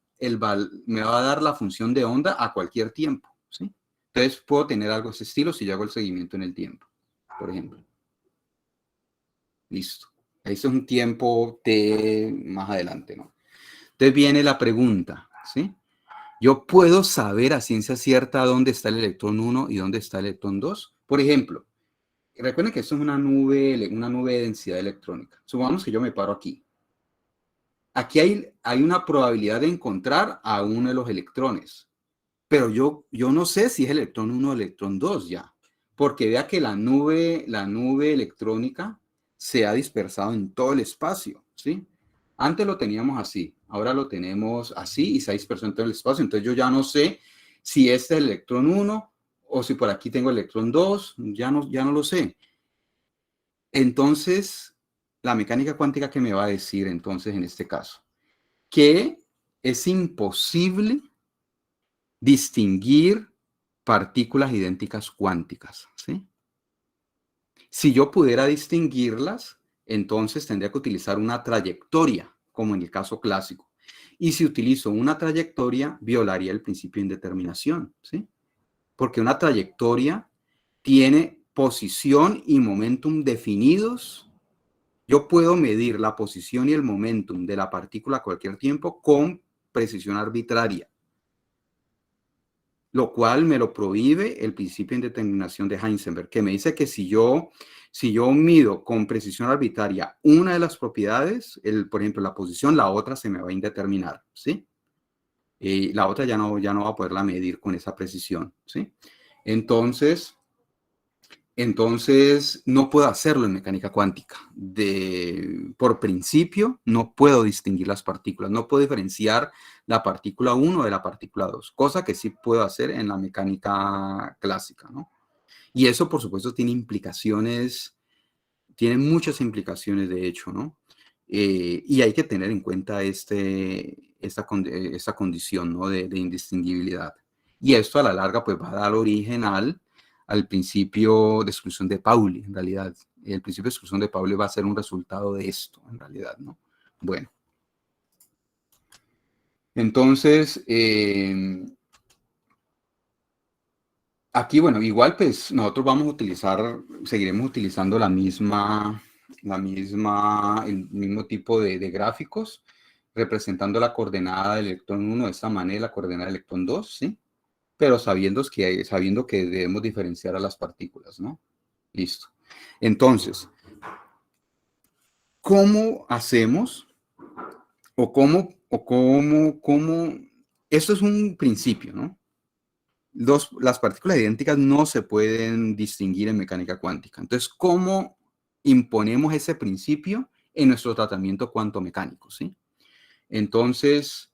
dar la función de onda a cualquier tiempo, ¿sí? Entonces, puedo tener algo de ese estilo si yo hago el seguimiento en el tiempo, por ejemplo. Listo. Eso es un tiempo t más adelante, ¿no? Entonces viene la pregunta, ¿sí? Yo puedo saber a ciencia cierta dónde está el electrón 1 y dónde está el electrón 2. Por ejemplo, recuerden que esto es una nube de densidad electrónica. Supongamos que yo me paro aquí. Aquí hay una probabilidad de encontrar a uno de los electrones, pero yo no sé si es el electrón 1 o el electrón 2 ya, porque vea que la nube electrónica se ha dispersado en todo el espacio, ¿sí? Antes lo teníamos así, ahora lo tenemos así y se ha dispersado en todo el espacio, entonces yo ya no sé si este es el electrón 1 o si por aquí tengo el electrón 2, ya no lo sé. Entonces, la mecánica cuántica, ¿qué me va a decir entonces en este caso? Que es imposible distinguir partículas idénticas cuánticas, ¿sí? Si yo pudiera distinguirlas, entonces tendría que utilizar una trayectoria, como en el caso clásico. Y si utilizo una trayectoria, violaría el principio de indeterminación, ¿sí? Porque una trayectoria tiene posición y momentum definidos. Yo puedo medir la posición y el momentum de la partícula a cualquier tiempo con precisión arbitraria, lo cual me lo prohíbe el principio de indeterminación de Heisenberg, que me dice que si yo mido con precisión arbitraria una de las propiedades, por ejemplo, la posición, la otra se me va a indeterminar, ¿sí? La otra ya no va a poderla medir con esa precisión, ¿sí? Entonces no puedo hacerlo en mecánica cuántica. Por principio, no puedo distinguir las partículas, no puedo diferenciar la partícula 1 de la partícula 2, cosa que sí puedo hacer en la mecánica clásica, ¿no? Y eso, por supuesto, tiene muchas implicaciones, de hecho, ¿no? Y hay que tener en cuenta esta condición, ¿no? de indistinguibilidad. Y esto a la larga pues va a dar origen al principio de exclusión de Pauli, en realidad. El principio de exclusión de Pauli va a ser un resultado de esto, en realidad, ¿no? Bueno. Entonces, aquí, bueno, igual pues nosotros seguiremos utilizando el mismo tipo de gráficos, representando la coordenada del electrón 1 de esta manera, la coordenada del electrón 2, ¿sí? Pero sabiendo que debemos diferenciar a las partículas, ¿no? Listo. Entonces, ¿cómo hacemos? Esto es un principio, ¿no? Las partículas idénticas no se pueden distinguir en mecánica cuántica. Entonces, ¿cómo imponemos ese principio en nuestro tratamiento cuantomecánico, ¿sí? Entonces,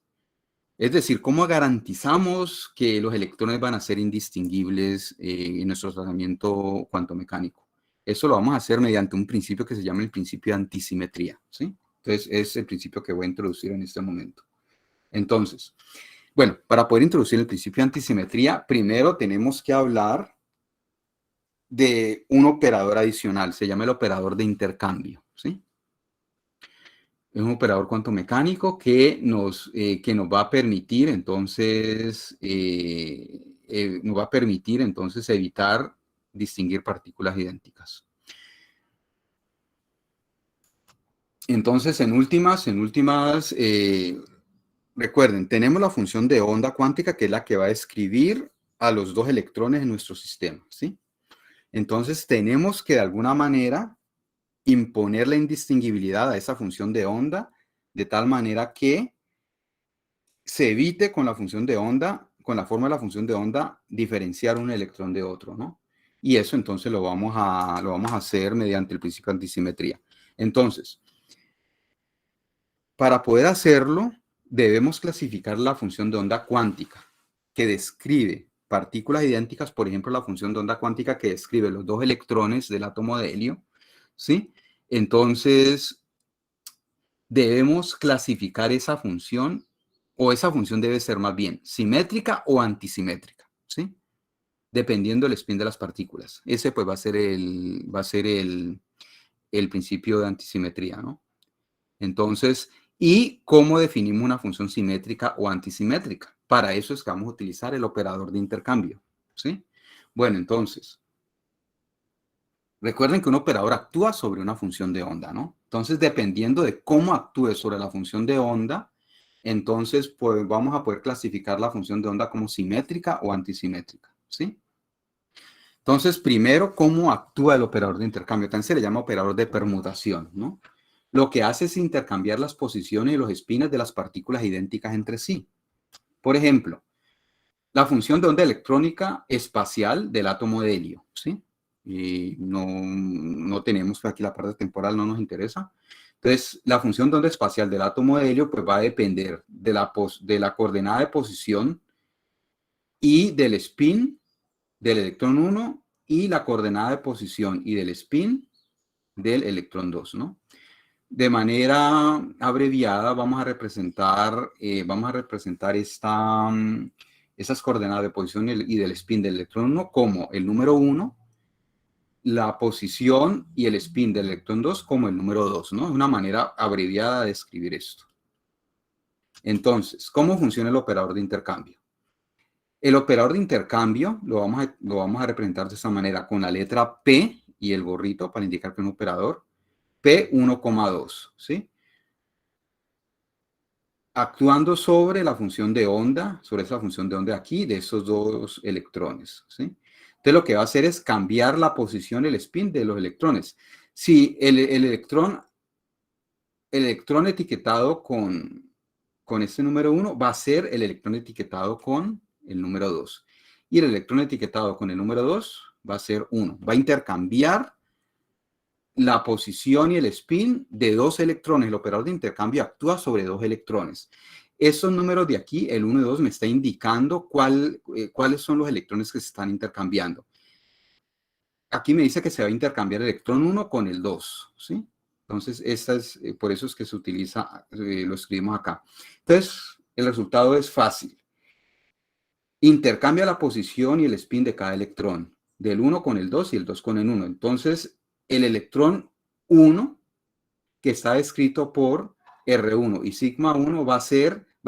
es decir, ¿cómo garantizamos que los electrones van a ser indistinguibles en nuestro tratamiento cuantomecánico? Eso lo vamos a hacer mediante un principio que se llama el principio de antisimetría, ¿sí? Entonces, es el principio que voy a introducir en este momento. Entonces, bueno, para poder introducir el principio de antisimetría, primero tenemos que hablar de un operador adicional, se llama el operador de intercambio, ¿sí? Es un operador cuantomecánico que nos va a permitir entonces, evitar distinguir partículas idénticas. Entonces, en últimas, recuerden, tenemos la función de onda cuántica, que es la que va a describir a los dos electrones en nuestro sistema, ¿sí? Entonces, tenemos que de alguna manera imponer la indistinguibilidad a esa función de onda, de tal manera que se evite con la función de onda, con la forma de la función de onda, diferenciar un electrón de otro, ¿no? Y eso entonces lo vamos a hacer mediante el principio de antisimetría. Entonces, para poder hacerlo, debemos clasificar la función de onda cuántica, que describe partículas idénticas, por ejemplo, la función de onda cuántica que describe los dos electrones del átomo de helio, ¿sí? Entonces, debemos clasificar esa función, o esa función debe ser más bien simétrica o antisimétrica, ¿sí? Dependiendo del spin de las partículas. Ese pues va a ser el principio de antisimetría, ¿no? Entonces, ¿y cómo definimos una función simétrica o antisimétrica? Para eso es que vamos a utilizar el operador de intercambio, ¿sí? Bueno, entonces, recuerden que un operador actúa sobre una función de onda, ¿no? Entonces, dependiendo de cómo actúe sobre la función de onda, entonces pues, vamos a poder clasificar la función de onda como simétrica o antisimétrica, ¿sí? Entonces, primero, ¿cómo actúa el operador de intercambio? También se le llama operador de permutación, ¿no? Lo que hace es intercambiar las posiciones y los espines de las partículas idénticas entre sí. Por ejemplo, la función de onda electrónica espacial del átomo de helio, ¿sí? Y no tenemos, aquí la parte temporal no nos interesa. Entonces, la función de onda espacial del átomo de helio pues va a depender de la coordenada de posición y del spin del electrón 1 y la coordenada de posición y del spin del electrón 2, ¿no? De manera abreviada vamos a representar esas coordenadas de posición y del spin del electrón 1 como el número 1 la posición y el spin del electrón 2 como el número 2, ¿no? Es una manera abreviada de escribir esto. Entonces, ¿cómo funciona el operador de intercambio? El operador de intercambio lo vamos a representar de esta manera, con la letra P y el gorrito para indicar que es un operador, P1,2, ¿sí? Actuando sobre la función de onda, sobre esa función de onda aquí, de esos dos electrones, ¿sí? Entonces lo que va a hacer es cambiar la posición, el spin de los electrones. Si el electrón etiquetado con este número 1 va a ser el electrón etiquetado con el número 2. Y el electrón etiquetado con el número 2 va a ser 1. Va a intercambiar la posición y el spin de dos electrones. El operador de intercambio actúa sobre dos electrones. Esos números de aquí, el 1 y 2, me está indicando cuáles son los electrones que se están intercambiando. Aquí me dice que se va a intercambiar el electrón 1 con el 2, ¿sí? Entonces, por eso es que se utiliza, lo escribimos acá. Entonces, el resultado es fácil. Intercambia la posición y el spin de cada electrón, del 1 con el 2 y el 2 con el 1. Entonces, el electrón 1, que está descrito por R1 y sigma 1, va a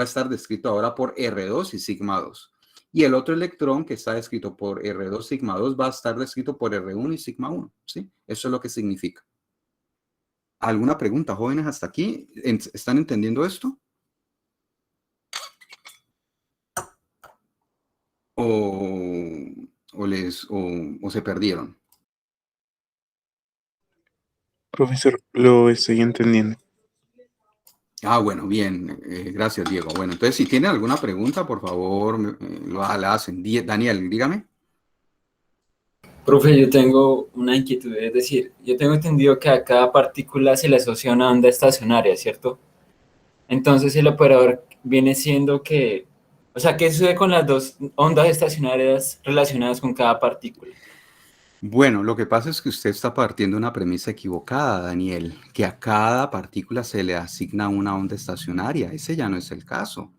estar descrito ahora por R2 y sigma 2. Y el otro electrón que está descrito por R2 sigma 2 va a estar descrito por R1 y sigma 1, ¿sí? Eso es lo que significa. ¿Alguna pregunta, jóvenes, hasta aquí? ¿Están entendiendo esto? ¿O se perdieron? Profesor, lo estoy entendiendo. Ah, bueno, bien. Gracias, Diego. Bueno, entonces, si tienen alguna pregunta, por favor, la hacen. Daniel, dígame. Profe, yo tengo una inquietud, es decir, yo tengo entendido que a cada partícula se le asocia una onda estacionaria, ¿cierto? Entonces el operador viene siendo que, o sea, ¿qué sucede con las dos ondas estacionarias relacionadas con cada partícula? Bueno, lo que pasa es que usted está partiendo de una premisa equivocada, Daniel, que a cada partícula se le asigna una onda estacionaria. Ese ya no es el caso.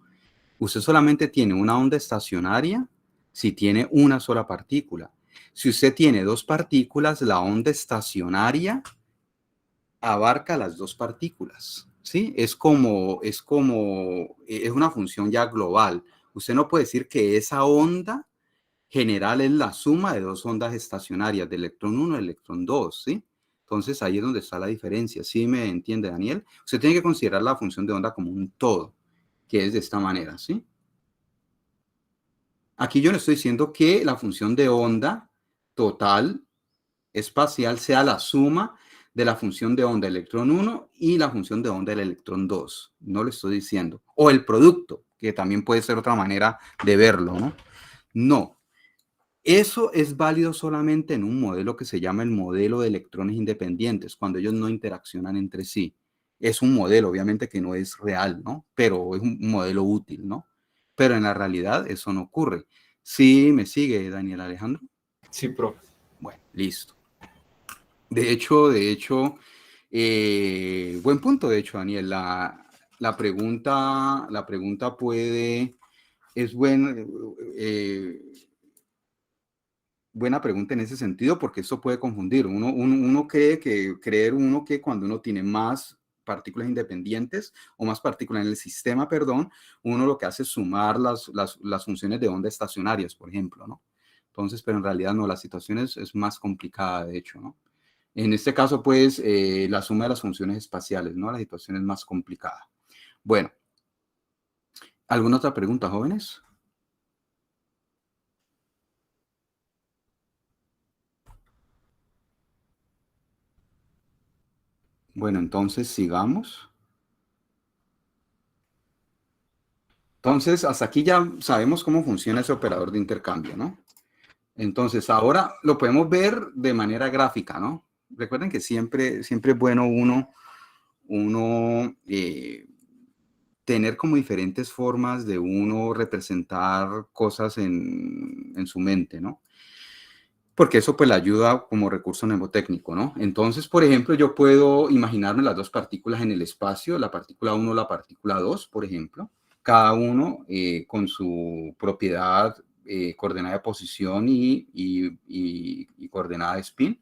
Usted solamente tiene una onda estacionaria si tiene una sola partícula. Si usted tiene dos partículas, la onda estacionaria abarca las dos partículas, ¿sí? Es una función ya global. Usted no puede decir que esa onda general es la suma de dos ondas estacionarias, de electrón 1 y electrón 2, ¿sí? Entonces ahí es donde está la diferencia. ¿Sí me entiende, Daniel? Usted tiene que considerar la función de onda como un todo, que es de esta manera, ¿sí? Aquí yo le estoy diciendo que la función de onda total espacial sea la suma de la función de onda del electrón 1 y la función de onda del electrón 2. No lo estoy diciendo. O el producto, que también puede ser otra manera de verlo, ¿no? No. Eso es válido solamente en un modelo que se llama el modelo de electrones independientes, cuando ellos no interaccionan entre sí. Es un modelo, obviamente, que no es real, ¿no? Pero es un modelo útil, ¿no? Pero en la realidad eso no ocurre. ¿Sí me sigue, Daniel Alejandro? Sí, profe. Bueno, listo. De hecho, buen punto, de hecho, Daniel. La pregunta es buena pregunta en ese sentido, porque eso puede confundir. Uno cree que cuando uno tiene más partículas independientes o más partículas en el sistema, perdón, uno lo que hace es sumar las funciones de onda estacionarias, por ejemplo, ¿no? Entonces, pero en realidad no, la situación es más complicada, de hecho, ¿no? En este caso, pues, la suma de las funciones espaciales, ¿no? La situación es más complicada. Bueno, ¿alguna otra pregunta, jóvenes? Bueno, entonces sigamos. Entonces, hasta aquí ya sabemos cómo funciona ese operador de intercambio, ¿no? Entonces, ahora lo podemos ver de manera gráfica, ¿no? Recuerden que siempre es bueno tener como diferentes formas de uno representar cosas en su mente, ¿no? Porque eso pues le ayuda como recurso mnemotécnico, ¿no? Entonces, por ejemplo, yo puedo imaginarme las dos partículas en el espacio, la partícula 1, la partícula 2, por ejemplo, cada uno con su propiedad coordenada de posición y coordenada de spin.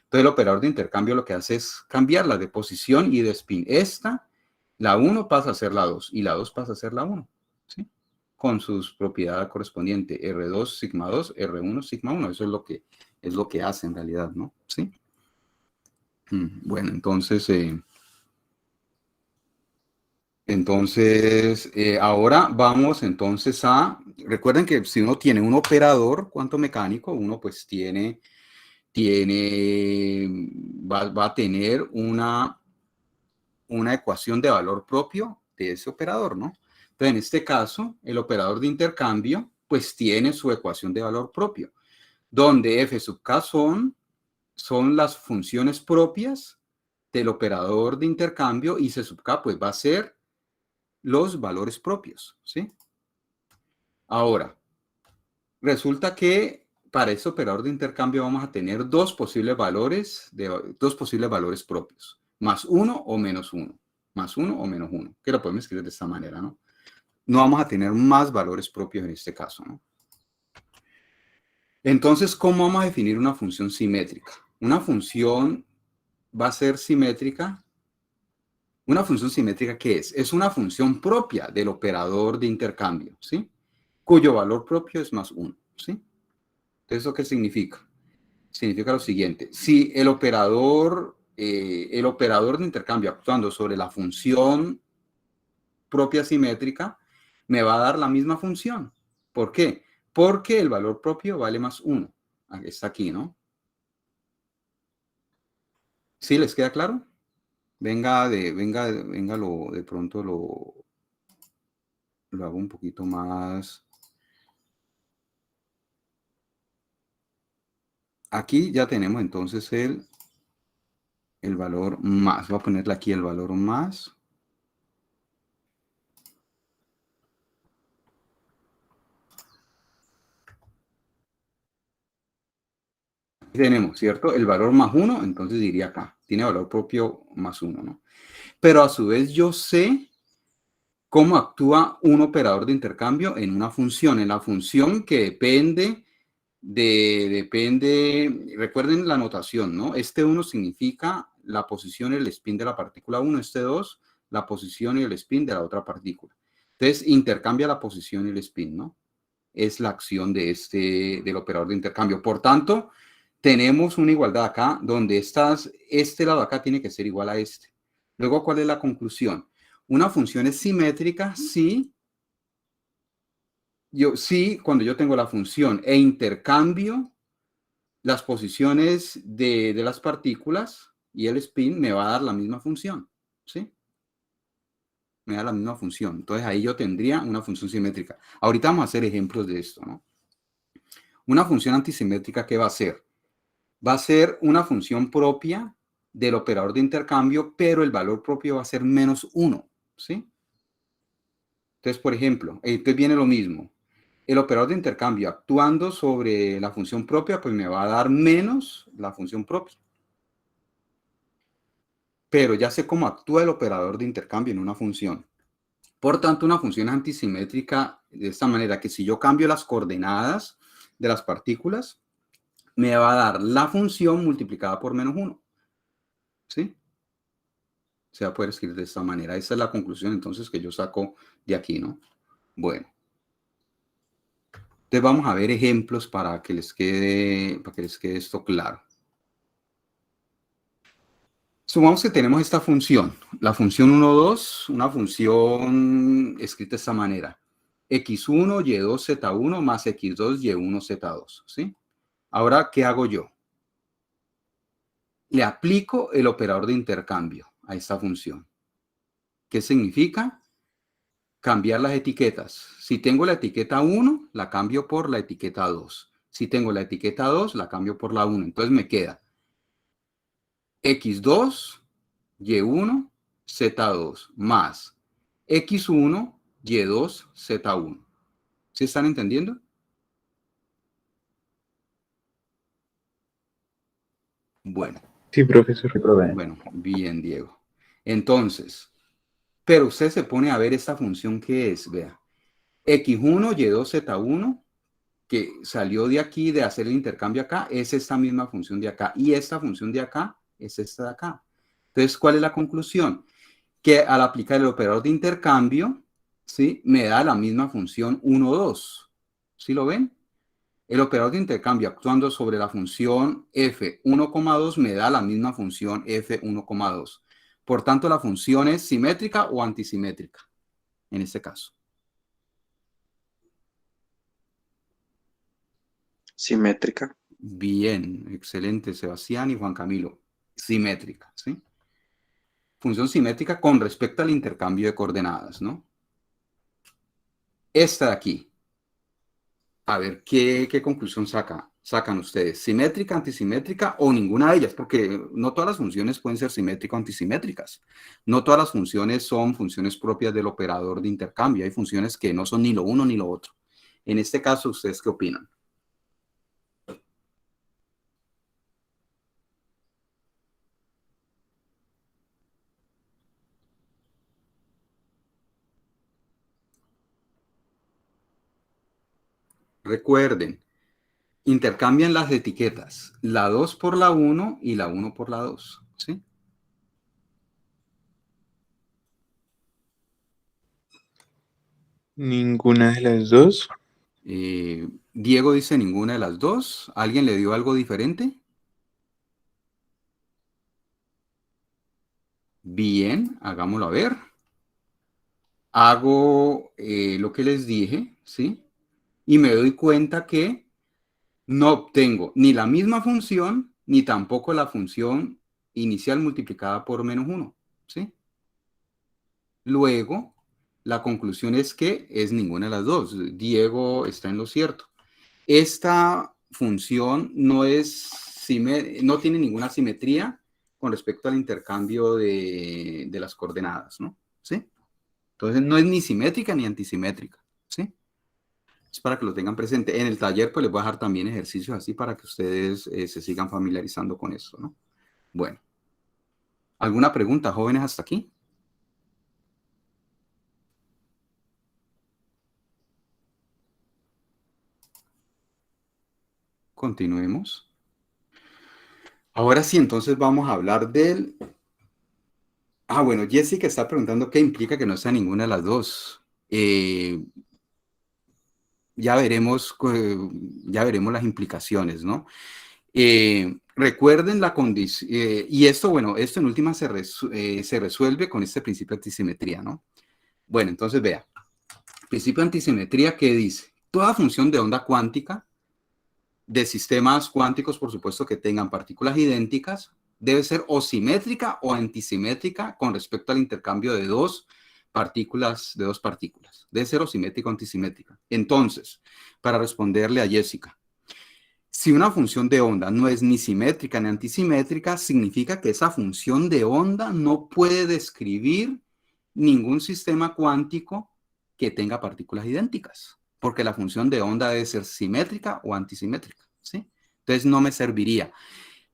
Entonces el operador de intercambio lo que hace es cambiarla de posición y de spin. La 1 pasa a ser la 2 y la 2 pasa a ser la 1, ¿sí? Con sus propiedades correspondientes, R2, sigma 2, R1, sigma 1. Eso es lo que hace en realidad, ¿no? ¿Sí? Bueno, entonces ahora vamos entonces recuerden que si uno tiene un operador cuanto mecánico, uno pues va a tener una ecuación de valor propio de ese operador, ¿no? Entonces, en este caso, el operador de intercambio pues tiene su ecuación de valor propio, donde f sub k son las funciones propias del operador de intercambio y c sub k pues va a ser los valores propios, ¿sí? Ahora, resulta que para ese operador de intercambio vamos a tener dos posibles valores propios, más 1 o menos 1, más 1 o menos 1, que lo podemos escribir de esta manera, ¿no? No vamos a tener más valores propios en este caso, ¿no? Entonces, ¿cómo vamos a definir una función simétrica? Una función va a ser simétrica. ¿Una función simétrica qué es? Es una función propia del operador de intercambio, ¿sí? Cuyo valor propio es más 1, ¿sí? Entonces, ¿eso qué significa? Significa lo siguiente. Si el operador de intercambio actuando sobre la función propia simétrica me va a dar la misma función. ¿Por qué? Porque el valor propio vale más 1. Está aquí, ¿no? ¿Sí les queda claro? De pronto lo hago un poquito más. Aquí ya tenemos entonces el valor más. Voy a ponerle aquí el valor más. Aquí tenemos, ¿cierto? El valor más 1, entonces diría acá. Tiene valor propio más 1, ¿no? Pero a su vez yo sé cómo actúa un operador de intercambio en una función. En la función que recuerden la notación, ¿no? Este 1 significa la posición y el spin de la partícula 1, este 2, la posición y el spin de la otra partícula. Entonces, intercambia la posición y el spin, ¿no? Es la acción del operador de intercambio. Por tanto, tenemos una igualdad acá, donde este lado acá tiene que ser igual a este. Luego, ¿cuál es la conclusión? Una función es simétrica si cuando yo tengo la función e intercambio las posiciones de las partículas y el spin me va a dar la misma función, ¿sí? Me da la misma función. Entonces ahí yo tendría una función simétrica. Ahorita vamos a hacer ejemplos de esto, ¿no? Una función antisimétrica, ¿qué va a ser? Va a ser una función propia del operador de intercambio, pero el valor propio va a ser menos 1, ¿sí? Entonces, por ejemplo, entonces viene lo mismo. El operador de intercambio actuando sobre la función propia, pues me va a dar menos la función propia. Pero ya sé cómo actúa el operador de intercambio en una función. Por tanto, una función antisimétrica de esta manera, que si yo cambio las coordenadas de las partículas, me va a dar la función multiplicada por menos 1. ¿Sí? Se va a poder escribir de esta manera. Esa es la conclusión entonces que yo saco de aquí, ¿no? Bueno. Entonces vamos a ver ejemplos para que les quede esto claro. Supongamos que tenemos esta función, la función 1, 2, una función escrita de esta manera. x1, y2, z1 más x2, y1, z2, ¿sí? Ahora, ¿qué hago yo? Le aplico el operador de intercambio a esta función. ¿Qué significa? Cambiar las etiquetas. Si tengo la etiqueta 1, la cambio por la etiqueta 2. Si tengo la etiqueta 2, la cambio por la 1. Entonces me queda x2, y1, z2 más x1, y2, z1. ¿Sí están entendiendo? Bueno. Sí, profesor. Bueno, bien, Diego. Entonces, pero usted se pone a ver esta función que es, vea. x1, y2, z1, que salió de aquí, de hacer el intercambio acá, es esta misma función de acá. Y esta función de acá es esta de acá. Entonces, ¿cuál es la conclusión? Que al aplicar el operador de intercambio, ¿sí?, me da la misma función 1, 2. ¿Sí lo ven? El operador de intercambio actuando sobre la función f1,2 me da la misma función f1,2. Por tanto, la función es simétrica o antisimétrica en este caso. Simétrica. Bien, excelente, Sebastián y Juan Camilo. Simétrica, ¿sí? Función simétrica con respecto al intercambio de coordenadas, ¿no? Esta de aquí. A ver, ¿qué conclusión sacan ustedes? ¿Simétrica, antisimétrica o ninguna de ellas? Porque no todas las funciones pueden ser simétricas o antisimétricas. No todas las funciones son funciones propias del operador de intercambio. Hay funciones que no son ni lo uno ni lo otro. En este caso, ¿ustedes qué opinan? Recuerden, intercambian las etiquetas, la 2 por la 1 y la 1 por la 2, ¿sí? Ninguna de las dos. Diego dice ninguna de las dos. ¿Alguien le dio algo diferente? Bien, hagámoslo a ver. Hago lo que les dije, ¿sí? Y me doy cuenta que no obtengo ni la misma función, ni tampoco la función inicial multiplicada por menos 1, ¿sí? Luego, la conclusión es que es ninguna de las dos. Diego está en lo cierto. Esta función no tiene ninguna simetría con respecto al intercambio de las coordenadas, ¿no? ¿Sí? Entonces, no es ni simétrica ni antisimétrica, ¿sí? Es para que lo tengan presente. En el taller, pues les voy a dejar también ejercicios así para que ustedes se sigan familiarizando con esto, ¿no? Bueno. ¿Alguna pregunta, jóvenes, hasta aquí? Continuemos. Ahora sí, entonces vamos a hablar del... bueno, Jessica está preguntando qué implica que no sea ninguna de las dos. Ya veremos las implicaciones, ¿no? Recuerden la condición, y esto, bueno, esto en última se resuelve con este principio de antisimetría, ¿no? Bueno, entonces vea, principio de antisimetría, ¿qué dice? Toda función de onda cuántica, de sistemas cuánticos, por supuesto, que tengan partículas idénticas, debe ser o simétrica o antisimétrica con respecto al intercambio de dos partículas. Debe ser o simétrica o antisimétrica. Entonces, para responderle a Jessica, si una función de onda no es ni simétrica ni antisimétrica, significa que esa función de onda no puede describir ningún sistema cuántico que tenga partículas idénticas, porque la función de onda debe ser simétrica o antisimétrica, ¿sí? Entonces no me serviría.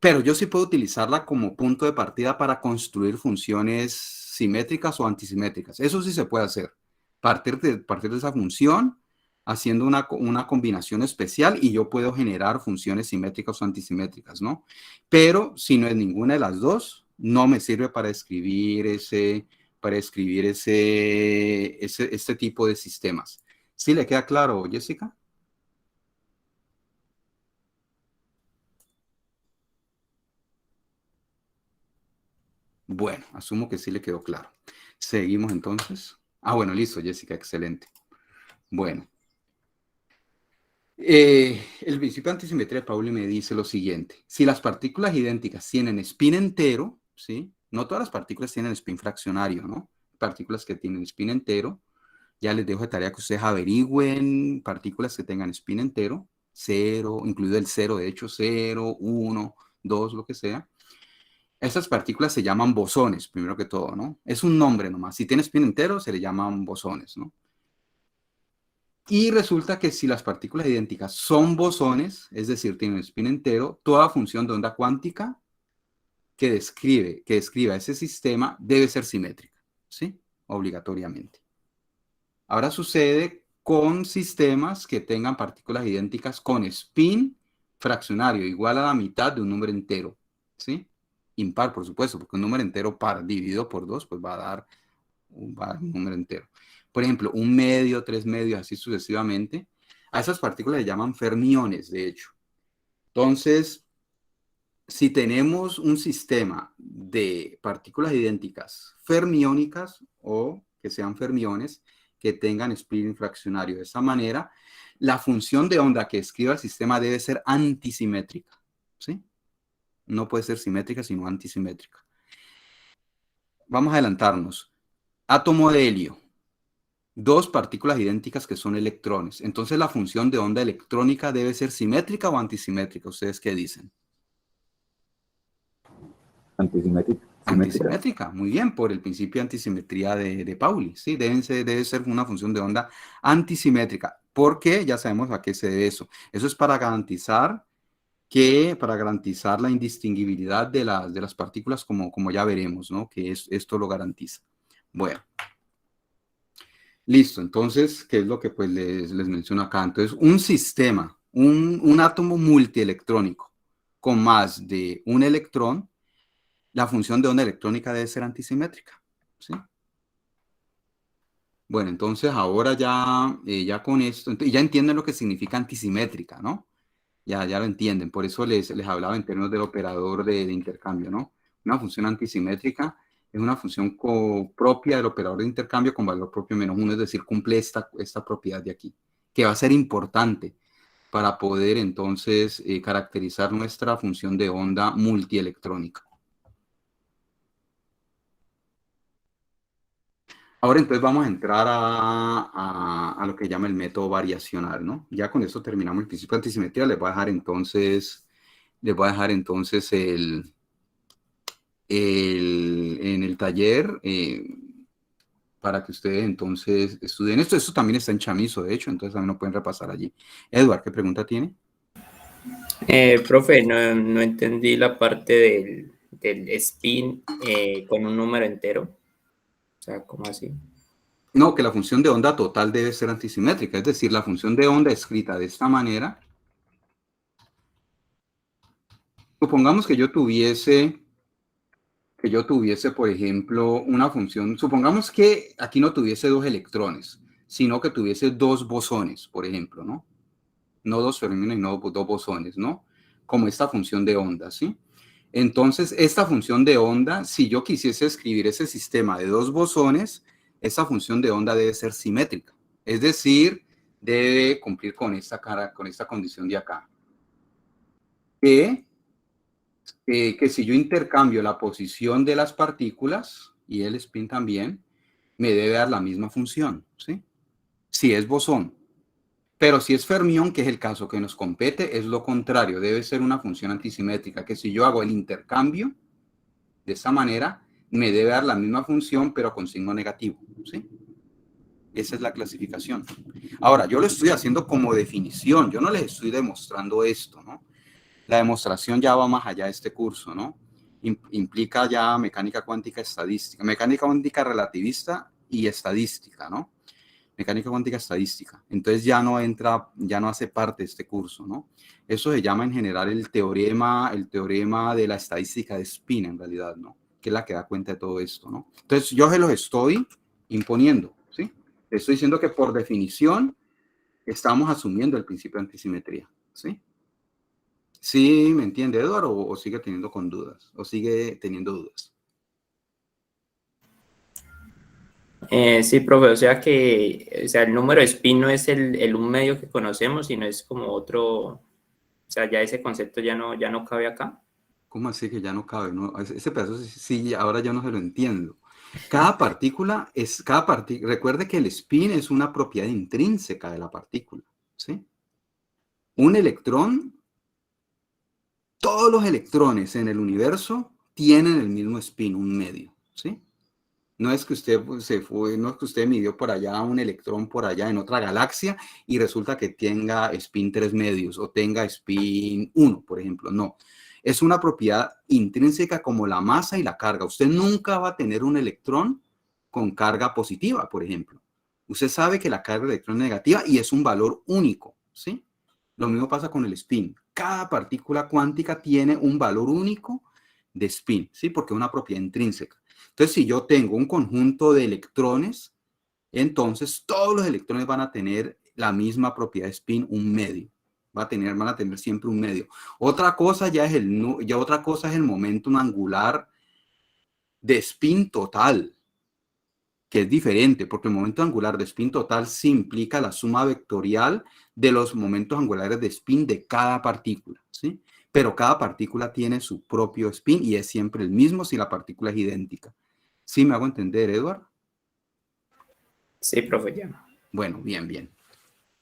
Pero yo sí puedo utilizarla como punto de partida para construir funciones simétricas o antisimétricas. Eso sí se puede hacer. Partir de esa función, haciendo una combinación especial, y yo puedo generar funciones simétricas o antisimétricas, ¿no? Pero si no es ninguna de las dos, no me sirve para escribir este tipo de sistemas. ¿Sí le queda claro, Jessica? Bueno, asumo que sí le quedó claro. Seguimos entonces. Bueno, listo, Jessica, excelente. Bueno. El principio de antisimetría de Pauli me dice lo siguiente. Si las partículas idénticas tienen spin entero, ¿sí? No todas las partículas tienen spin fraccionario, ¿no? Partículas que tienen spin entero. Ya les dejo de tarea que ustedes averigüen partículas que tengan spin entero, 0, incluido el 0, de hecho 0, 1, 2, lo que sea. Esas partículas se llaman bosones, primero que todo, ¿no? Es un nombre nomás. Si tiene spin entero, se le llaman bosones, ¿no? Y resulta que si las partículas idénticas son bosones, es decir, tienen spin entero, toda función de onda cuántica que describa ese sistema debe ser simétrica, ¿sí? Obligatoriamente. Ahora sucede con sistemas que tengan partículas idénticas con spin fraccionario igual a la mitad de un número entero, ¿sí? Impar, por supuesto, porque un número entero par dividido por 2, pues va a dar un número entero. Por ejemplo, 1 medio, 3 medios, así sucesivamente. A esas partículas se llaman fermiones, de hecho. Entonces, si tenemos un sistema de partículas idénticas fermiónicas o que sean fermiones, que tengan spin fraccionario de esa manera, la función de onda que escriba el sistema debe ser antisimétrica, ¿sí? No puede ser simétrica, sino antisimétrica. Vamos a adelantarnos. Átomo de helio. 2 partículas idénticas que son electrones. Entonces, la función de onda electrónica debe ser simétrica o antisimétrica. ¿Ustedes qué dicen? Antisimétrica. Antisimétrica, muy bien, por el principio de antisimetría de Pauli, ¿sí? Debe ser una función de onda antisimétrica, porque ya sabemos a qué se debe eso. Eso es para garantizar la indistinguibilidad de las partículas, como ya veremos, ¿no? Que esto lo garantiza. Bueno. Listo, entonces, ¿qué es lo que pues les menciono acá? Entonces, un sistema, un átomo multielectrónico con más de un electrón, la función de onda electrónica debe ser antisimétrica, ¿sí? Bueno, entonces ahora ya con esto, ya entienden lo que significa antisimétrica, ¿no? Ya lo entienden, por eso les hablaba en términos del operador de intercambio, ¿no? Una función antisimétrica es una función propia del operador de intercambio con valor propio menos 1, es decir, cumple esta propiedad de aquí, que va a ser importante para poder entonces caracterizar nuestra función de onda multielectrónica. Ahora entonces vamos a entrar a lo que llama el método variacional, ¿no? Ya con esto terminamos el principio de antisimetría. Les voy a dejar entonces en el taller para que ustedes entonces estudien esto. Esto también está en Chamizo, de hecho, entonces también lo pueden repasar allí. Edward, ¿qué pregunta tiene? Profe, no entendí la parte del spin con un número entero. O sea, ¿cómo así? No, que la función de onda total debe ser antisimétrica, es decir, la función de onda escrita de esta manera. Supongamos que yo tuviese, por ejemplo, una función, supongamos que aquí no tuviese 2 electrones, sino que tuviese 2 bosones, por ejemplo, ¿no? No 2 fermiones, no 2 bosones, ¿no? Como esta función de onda, ¿sí? Entonces, esta función de onda, si yo quisiese escribir ese sistema de 2 bosones, esa función de onda debe ser simétrica. Es decir, debe cumplir con esta condición de acá. Que si yo intercambio la posición de las partículas y el spin también, me debe dar la misma función, ¿sí? Si es bosón. Pero si es fermión, que es el caso que nos compete, es lo contrario. Debe ser una función antisimétrica, que si yo hago el intercambio de esa manera, me debe dar la misma función, pero con signo negativo, ¿sí? Esa es la clasificación. Ahora, yo lo estoy haciendo como definición. Yo no les estoy demostrando esto, ¿no? La demostración ya va más allá de este curso, ¿no? Implica ya mecánica cuántica estadística, mecánica cuántica relativista y estadística, ¿no? Mecánica cuántica estadística. Entonces ya no hace parte de este curso, ¿no? Eso se llama en general el teorema de la estadística de spin, en realidad, ¿no? Que es la que da cuenta de todo esto, ¿no? Entonces yo se los estoy imponiendo, ¿sí? Estoy diciendo que por definición estamos asumiendo el principio de antisimetría, ¿sí? ¿Sí me entiende, Eduardo, o sigue teniendo dudas? Sí, profe, o sea el número spin no es el un medio que conocemos, sino es como otro, o sea, ya ese concepto ya no cabe acá. ¿Cómo así que ya no cabe? ¿No? Ese pedazo sí, ahora ya no se lo entiendo. Cada partícula recuerde que el spin es una propiedad intrínseca de la partícula, ¿sí? Un electrón, todos los electrones en el universo tienen el mismo spin, un medio, ¿sí? No es que usted no es que usted midió por allá un electrón por allá en otra galaxia y resulta que tenga spin 3 medios o tenga spin 1, por ejemplo. No, es una propiedad intrínseca como la masa y la carga. Usted nunca va a tener un electrón con carga positiva, por ejemplo. Usted sabe que la carga de electrón es negativa y es un valor único, ¿sí? Lo mismo pasa con el spin. Cada partícula cuántica tiene un valor único de spin, ¿sí? Porque es una propiedad intrínseca. Entonces, si yo tengo un conjunto de electrones, entonces todos los electrones van a tener la misma propiedad de spin, un medio. Van a tener siempre un medio. Otra cosa ya es el momentum angular de spin total, que es diferente, porque el momento angular de spin total sí implica la suma vectorial de los momentos angulares de spin de cada partícula, ¿sí? Pero cada partícula tiene su propio spin y es siempre el mismo si la partícula es idéntica. ¿Sí me hago entender, Edward? Sí, profe, ya. Bueno, bien.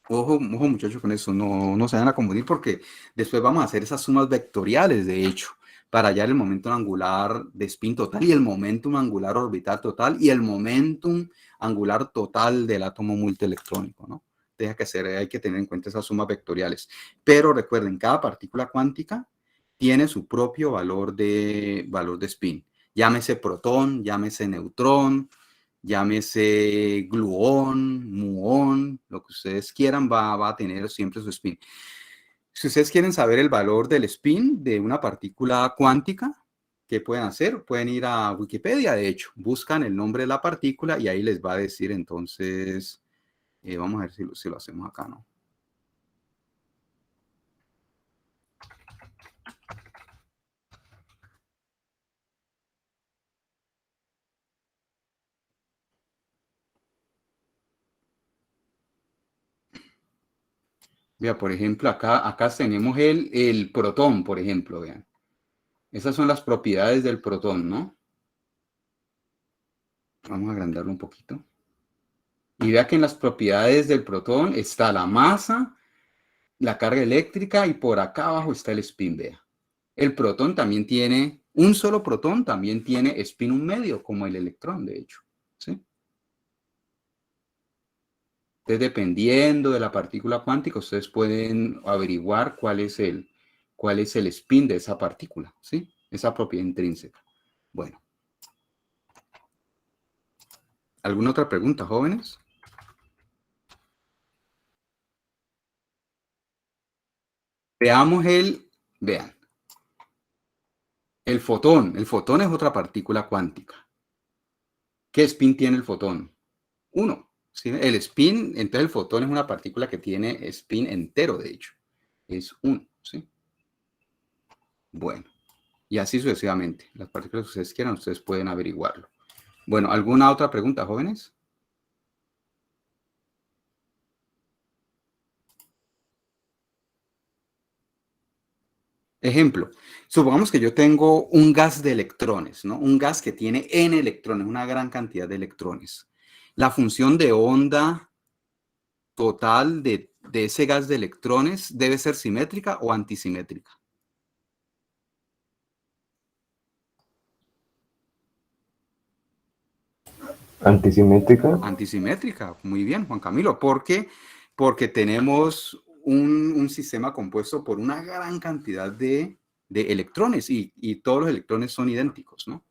Ojo muchachos con eso, no se vayan a confundir porque después vamos a hacer esas sumas vectoriales, de hecho, para hallar el momento angular de spin total y el momentum angular orbital total y el momentum angular total del átomo multielectrónico, ¿no? Hay que tener en cuenta esas sumas vectoriales. Pero recuerden, cada partícula cuántica tiene su propio valor de spin. Llámese protón, llámese neutrón, llámese gluón, muón, lo que ustedes quieran, va a tener siempre su spin. Si ustedes quieren saber el valor del spin de una partícula cuántica, ¿qué pueden hacer? Pueden ir a Wikipedia, de hecho, buscan el nombre de la partícula y ahí les va a decir entonces, vamos a ver si lo hacemos acá, ¿no? Vea, por ejemplo, acá tenemos el protón, por ejemplo, vean. Esas son las propiedades del protón, ¿no? Vamos a agrandarlo un poquito. Y vea que en las propiedades del protón está la masa, la carga eléctrica y por acá abajo está el spin, vea. El protón también tiene, un solo protón también tiene spin un medio, como el electrón, de hecho, ¿sí? Entonces, dependiendo de la partícula cuántica, ustedes pueden averiguar cuál es el spin de esa partícula, ¿sí? Esa propiedad intrínseca. Bueno. ¿Alguna otra pregunta, jóvenes? Vean. El fotón es otra partícula cuántica. ¿Qué spin tiene el fotón? 1. ¿Sí? El spin, entonces el fotón es una partícula que tiene spin entero, de hecho. Es 1, ¿sí? Bueno, y así sucesivamente. Las partículas que ustedes quieran, ustedes pueden averiguarlo. Bueno, ¿alguna otra pregunta, jóvenes? Ejemplo, supongamos que yo tengo un gas de electrones, ¿no? Un gas que tiene N electrones, una gran cantidad de electrones. La función de onda total de ese gas de electrones debe ser simétrica o antisimétrica. Antisimétrica. Antisimétrica, muy bien, Juan Camilo. ¿Por qué? Porque tenemos un sistema compuesto por una gran cantidad de electrones y todos los electrones son idénticos, ¿no?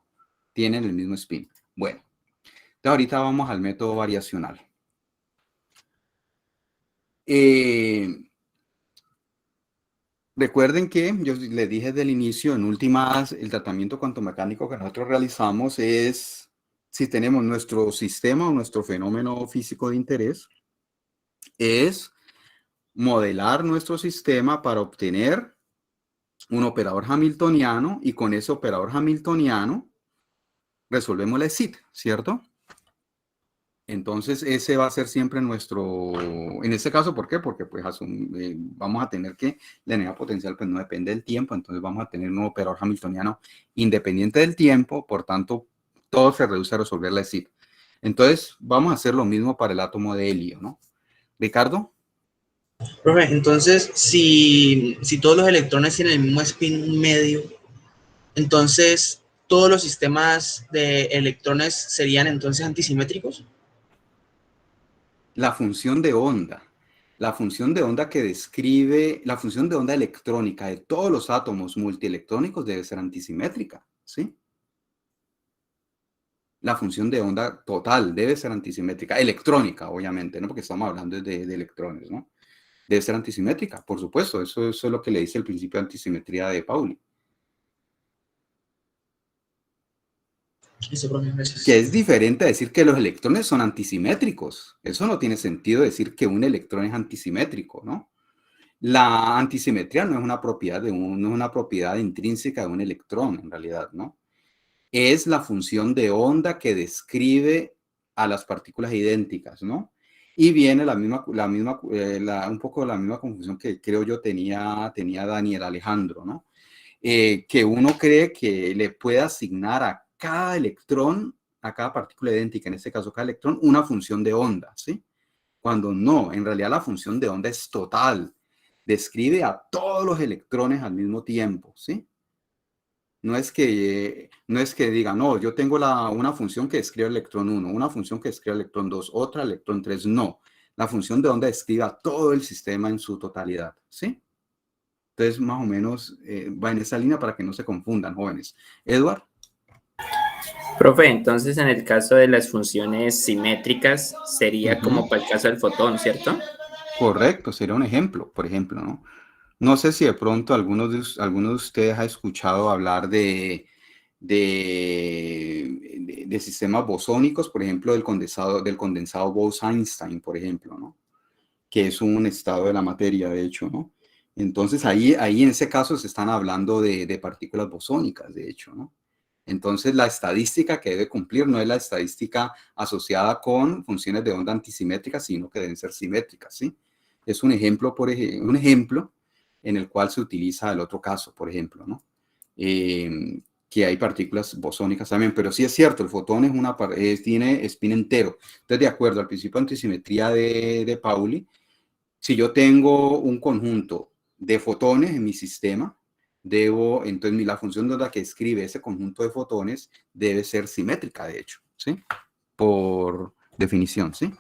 Tienen el mismo spin. Bueno, entonces ahorita vamos al método variacional. Recuerden que yo les dije desde el inicio, en últimas, el tratamiento cuantomecánico que nosotros realizamos es, si tenemos nuestro sistema o nuestro fenómeno físico de interés, es modelar nuestro sistema para obtener un operador hamiltoniano y con ese operador hamiltoniano resolvemos la SIT, ¿cierto? Entonces, ese va a ser siempre en este caso, ¿por qué? Porque pues vamos a tener que la energía potencial pues no depende del tiempo, entonces vamos a tener un operador hamiltoniano independiente del tiempo, por tanto, todo se reduce a resolver la SIT. Entonces, vamos a hacer lo mismo para el átomo de helio, ¿no? Ricardo. Profe, entonces, si todos los electrones tienen el mismo spin medio, entonces, ¿todos los sistemas de electrones serían entonces antisimétricos? La función de onda que describe, la función de onda electrónica de todos los átomos multielectrónicos debe ser antisimétrica, ¿sí? la función de onda total debe ser antisimétrica, electrónica, obviamente, ¿no? Porque estamos hablando de electrones, ¿no? Debe ser antisimétrica, por supuesto, eso es lo que le dice el principio de antisimetría de Pauli. Listo, profe, gracias. Que es diferente a decir que los electrones son antisimétricos. Eso no tiene sentido decir que un electrón es antisimétrico, ¿no? La antisimetría no es una propiedad no es una propiedad intrínseca de un electrón, en realidad, ¿no? Es la función de onda que describe a las partículas idénticas, ¿no? Y viene un poco la misma confusión que creo yo tenía Daniel Alejandro, ¿no? Que uno cree que le puede asignar a cada electrón, a cada partícula idéntica, en este caso cada electrón, una función de onda, ¿sí? Cuando no, en realidad la función de onda es total, describe a todos los electrones al mismo tiempo, ¿sí? No es que diga, no, yo tengo una función que describe el electrón 1, una función que describe el electrón 2, otra el electrón 3, no. La función de onda describe a todo el sistema en su totalidad, ¿sí? Entonces, más o menos, va en esa línea para que no se confundan, jóvenes. Edward. Profe, entonces en el caso de las funciones simétricas sería como para el caso del fotón, ¿cierto? Correcto, sería un ejemplo, por ejemplo, ¿no? No sé si de pronto alguno de ustedes ha escuchado hablar de sistemas bosónicos, por ejemplo, del condensado Bose-Einstein, por ejemplo, ¿no? Que es un estado de la materia, de hecho, ¿no? Entonces, ahí en ese caso se están hablando de partículas bosónicas, de hecho, ¿no? Entonces, la estadística que debe cumplir no es la estadística asociada con funciones de onda antisimétricas, sino que deben ser simétricas, ¿sí? Es un ejemplo, un ejemplo en el cual se utiliza el otro caso, por ejemplo, ¿no? Que hay partículas bosónicas también, pero sí es cierto, el fotón tiene spin entero. Entonces, de acuerdo al principio de antisimetría de Pauli, si yo tengo un conjunto de fotones en mi sistema, entonces la función de onda que escribe ese conjunto de fotones debe ser simétrica, de hecho, ¿sí? Por definición, ¿sí?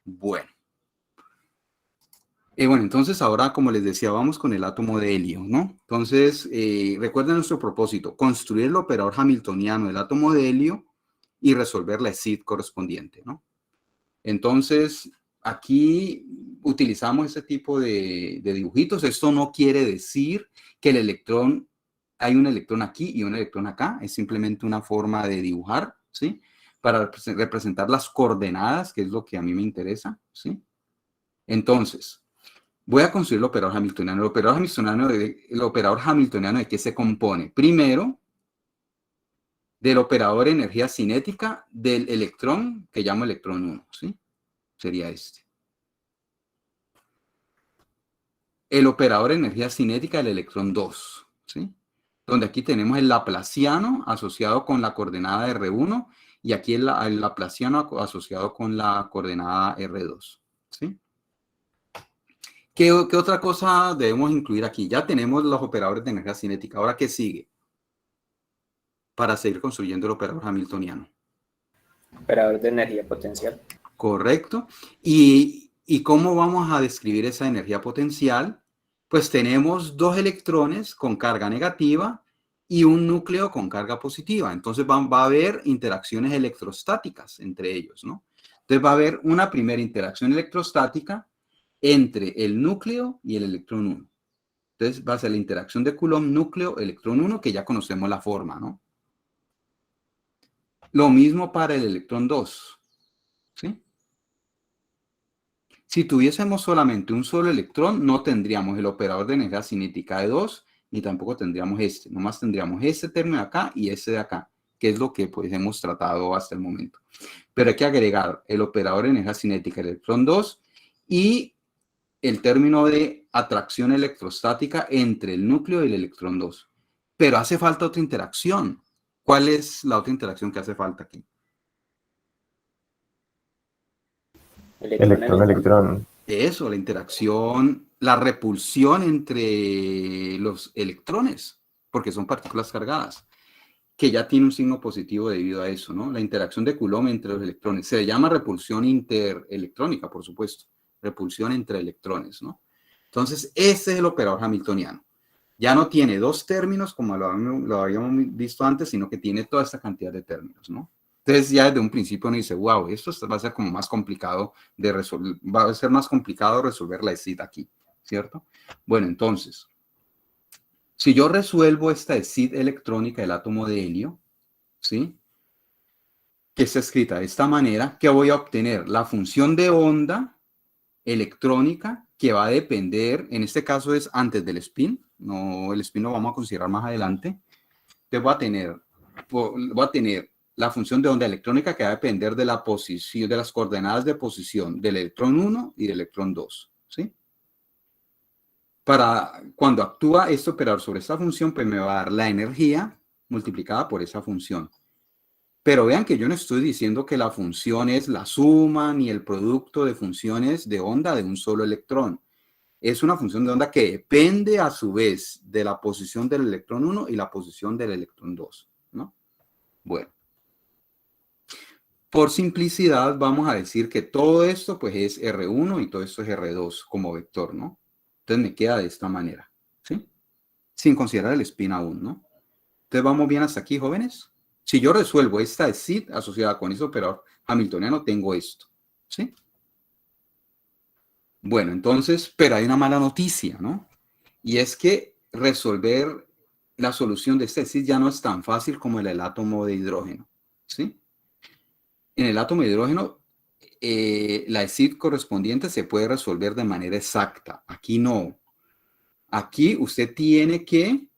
Bueno. Bueno, entonces ahora, como les decía, vamos con el átomo de helio, ¿no? Entonces, recuerden nuestro propósito, construir el operador hamiltoniano del átomo de helio y resolver la SID correspondiente, ¿no? Entonces, aquí utilizamos ese tipo de dibujitos. Esto no quiere decir que hay un electrón aquí y un electrón acá. Es simplemente una forma de dibujar, ¿sí? Para representar las coordenadas, que es lo que a mí me interesa, ¿sí? Entonces, voy a construir el operador hamiltoniano. El operador hamiltoniano, ¿de qué se compone? Primero, del operador energía cinética del electrón, que llamo electrón 1, ¿sí? Sería este. El operador energía cinética del electrón 2, ¿sí? Donde aquí tenemos el laplaciano asociado con la coordenada R1 y aquí el laplaciano asociado con la coordenada R2, ¿sí? ¿Qué otra cosa debemos incluir aquí? Ya tenemos los operadores de energía cinética. Ahora, ¿qué sigue? Para seguir construyendo el operador hamiltoniano. Operador de energía potencial. Correcto. ¿Y cómo vamos a describir esa energía potencial? Pues tenemos dos electrones con carga negativa y un núcleo con carga positiva. Entonces va a haber interacciones electrostáticas entre ellos, ¿no? Entonces va a haber una primera interacción electrostática entre el núcleo y el electrón 1. Entonces va a ser la interacción de Coulomb núcleo-electrón 1, que ya conocemos la forma, ¿no? Lo mismo para el electrón 2, ¿sí? Si tuviésemos solamente un solo electrón, no tendríamos el operador de energía cinética de 2, ni tampoco tendríamos este. Nomás tendríamos este término de acá y este de acá, que es lo que pues hemos tratado hasta el momento. Pero hay que agregar el operador de energía cinética del electrón 2 y el término de atracción electrostática entre el núcleo y el electrón 2. Pero hace falta otra interacción. ¿Cuál es la otra interacción que hace falta aquí? Electrón. Eso, la interacción, la repulsión entre los electrones, porque son partículas cargadas, que ya tiene un signo positivo debido a eso, ¿no? La interacción de Coulomb entre los electrones. Se llama repulsión interelectrónica, por supuesto. Repulsión entre electrones, ¿no? Entonces, ese es el operador hamiltoniano. Ya no tiene dos términos como lo habíamos visto antes, sino que tiene toda esta cantidad de términos, ¿no? Entonces ya desde un principio uno dice, wow, esto va a ser como más complicado de resolver, va a ser más complicado resolver la ESID aquí, ¿cierto? Bueno, entonces, si yo resuelvo esta ESID electrónica del átomo de helio, ¿sí? Que está escrita de esta manera, que voy a obtener la función de onda electrónica que va a depender, en este caso es antes del spin, no, el spin lo vamos a considerar más adelante. Entonces voy a tener la función de onda electrónica que va a depender de la posición, de las coordenadas de posición del electrón 1 y del electrón 2, ¿sí? Para cuando actúa este operador sobre esta función, pues me va a dar la energía multiplicada por esa función. Pero vean que yo no estoy diciendo que la función es la suma ni el producto de funciones de onda de un solo electrón. Es una función de onda que depende a su vez de la posición del electrón 1 y la posición del electrón 2, ¿no? Bueno. Por simplicidad vamos a decir que todo esto pues es R1 y todo esto es R2 como vector, ¿no? Entonces me queda de esta manera, ¿sí? Sin considerar el spin aún, ¿no? Entonces vamos bien hasta aquí, jóvenes. Si yo resuelvo esta ESID asociada con ese operador hamiltoniano, tengo esto, ¿sí? Bueno, entonces, pero hay una mala noticia, ¿no? Y es que resolver la solución de esta ESID ya no es tan fácil como el átomo de hidrógeno, ¿sí? En el átomo de hidrógeno, la ESID correspondiente se puede resolver de manera exacta. Aquí no. Aquí usted tiene que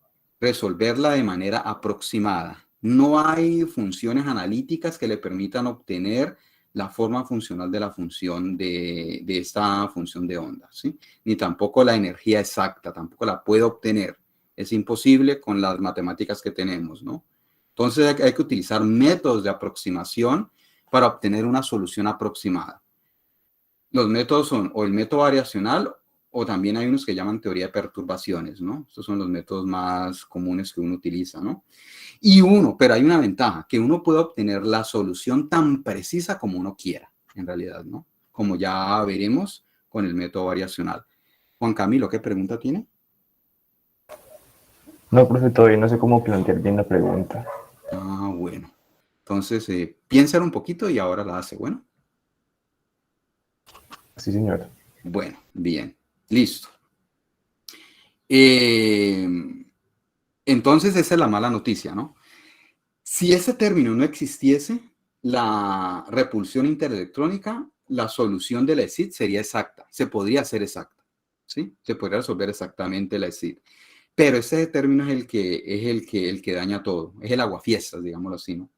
resolverla de manera aproximada. No hay funciones analíticas que le permitan obtener la forma funcional de la función de esta función de onda, ¿sí? Ni tampoco la energía exacta, tampoco la puede obtener. Es imposible con las matemáticas que tenemos, ¿no? Entonces hay que utilizar métodos de aproximación para obtener una solución aproximada. Los métodos son o el método variacional o también hay unos que llaman teoría de perturbaciones, ¿no? Estos son los métodos más comunes que uno utiliza, ¿no? Pero hay una ventaja, que uno puede obtener la solución tan precisa como uno quiera, en realidad, ¿no? Como ya veremos con el método variacional. Juan Camilo, ¿qué pregunta tiene? No, profe, todavía no sé cómo plantear bien la pregunta. Ah, bueno. Entonces, piénsalo un poquito y ahora la hace, ¿bueno? Sí, señor. Bueno, bien. Listo. Entonces, esa es la mala noticia, ¿no? Si ese término no existiese, la repulsión interelectrónica, la solución de la ESID sería exacta. Se podría hacer exacta, ¿sí? Se podría resolver exactamente la ESID. Pero ese término es el que daña todo. Es el aguafiestas, digámoslo así, ¿no?